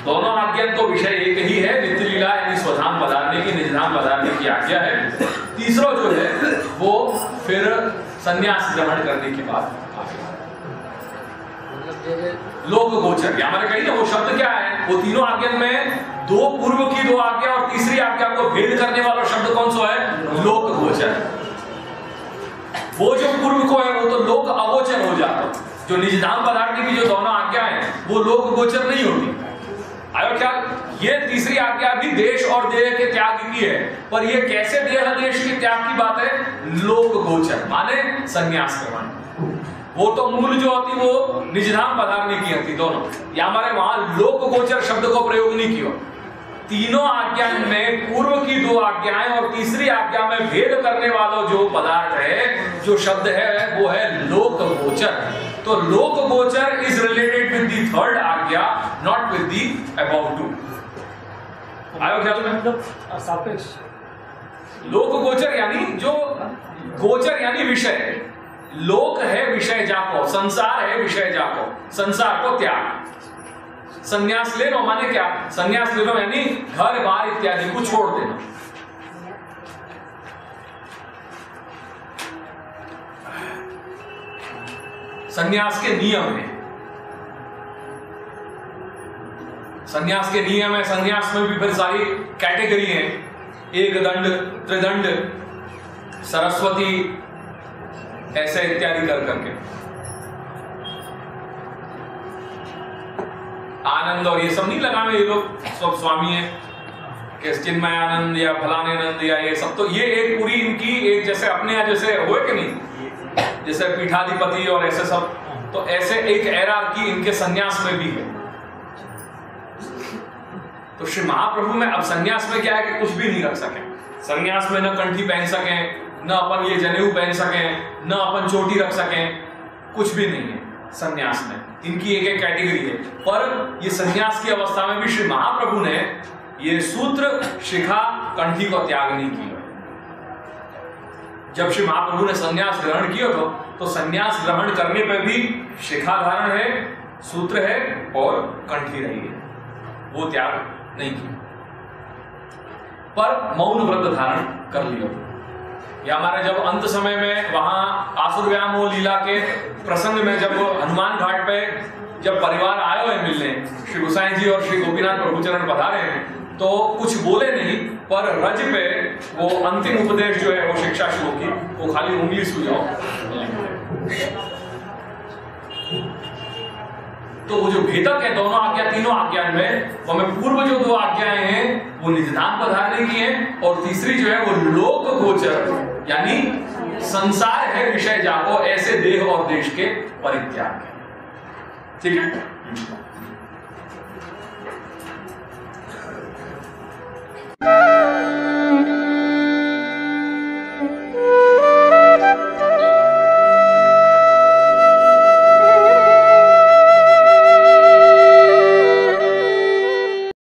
दोनों आज्ञा तो विषय एक ही है, नित्य लीला यानी स्वधाम पधारने की, निजधाम पधारने की आज्ञा है। तीसरा जो है वो फिर संन्यास ग्रहण करने की बात। लोक गोचर हमारे कही ना, वो शब्द क्या है? वो तीनों आज्ञा में दो पूर्व की दो आज्ञा और तीसरी आज्ञा को भेद करने वाला शब्द कौन सा है? लोक गोचर। वो जो पूर्व को है वो तो लोक अगोचर हो जाता, जो निजधाम पधारने की जो दोनों आज्ञा है वो लोक गोचर नहीं होती। आयो क्या? ये तीसरी आज्ञा भी देश और देह के त्याग की है, पर ये कैसे देह देश के त्याग की बात है? लोक गोचर माने संन्यास ग्रहण। वो तो मूल जो होती वो निजधाम पधारने की होती दोनों, या हमारे वहां लोक गोचर शब्द को प्रयोग नहीं किया। तीनों आज्ञा में पूर्व की दो आज्ञाएं और तीसरी आज्ञा में भेद करने वाला जो पदार्थ है, जो शब्द है वो है लोक गोचर। तो लोक गोचर is related with the third आज्ञा, not with the above two. आयो ख्याल में? मतलब सापेक्ष लोक गोचर यानी जो गोचर यानी विषय, लोक है विषय जाको, संसार है विषय जाको, संसार को त्याग। संन्यास ले लो माने क्या? संन्यास ले लो यानी घर बार इत्यादि को छोड़ देना। संन्यास के नियम है, संन्यास के नियम है। संन्यास में भी फिर सारी कैटेगरी है, एक दंड, त्रिदंड, सरस्वती, ऐसे इत्यादि कर करके आनंद और ये सब नहीं लगावे ये लोग, सब स्वामी है कि चिन्मय आनंद या फलाने आनंद या ये सब, तो ये एक पूरी इनकी एक जैसे अपने यहाँ जैसे हुए कि नहीं, जैसे पीठाधिपति और ऐसे सब, तो ऐसे एक एरार्की इनके संन्यास में भी है। तो श्री महाप्रभु में अब संन्यास में क्या है कि कुछ भी नहीं रख सके। संन्यास में न कंठी पहन सके, न अपन ये जनेऊ पहन सके, न अपन चोटी रख सके, कुछ भी नहीं है संन्यास में। इनकी एक एक कैटेगरी है। पर ये संन्यास की अवस्था में भी श्री महाप्रभु ने ये सूत्र, शिखा, कंठी को त्याग नहीं किया। जब श्री महाप्रभु ने संन्यास ग्रहण किया तो संन्यास ग्रहण करने पर भी शिखा धारण है, सूत्र है और कंठी रही है, वो त्याग नहीं किया, पर मौन व्रत धारण कर लिया। या हमारे जब अंत समय में वहां आसुरव्यामोह लीला के प्रसंग में जब हनुमान घाट पे जब परिवार आए हुए मिलने, श्री गोसाई जी और श्री गोपीनाथ प्रभुचरण पधारे हैं, तो कुछ बोले नहीं, पर रज पे वो अंतिम उपदेश जो है वो शिक्षा श्लोक की, वो खाली उंगली सुझाओ। तो वो जो भेदक है दोनों आज्ञा, तीनों आज्ञा में, वो हमें पूर्व जो दो आज्ञाएं हैं वो निजधाम पधारने की हैं, और तीसरी जो है वो लोक गोचर यानी संसार है विषय जाको, ऐसे देह और देश के परित्याग। ठीक है।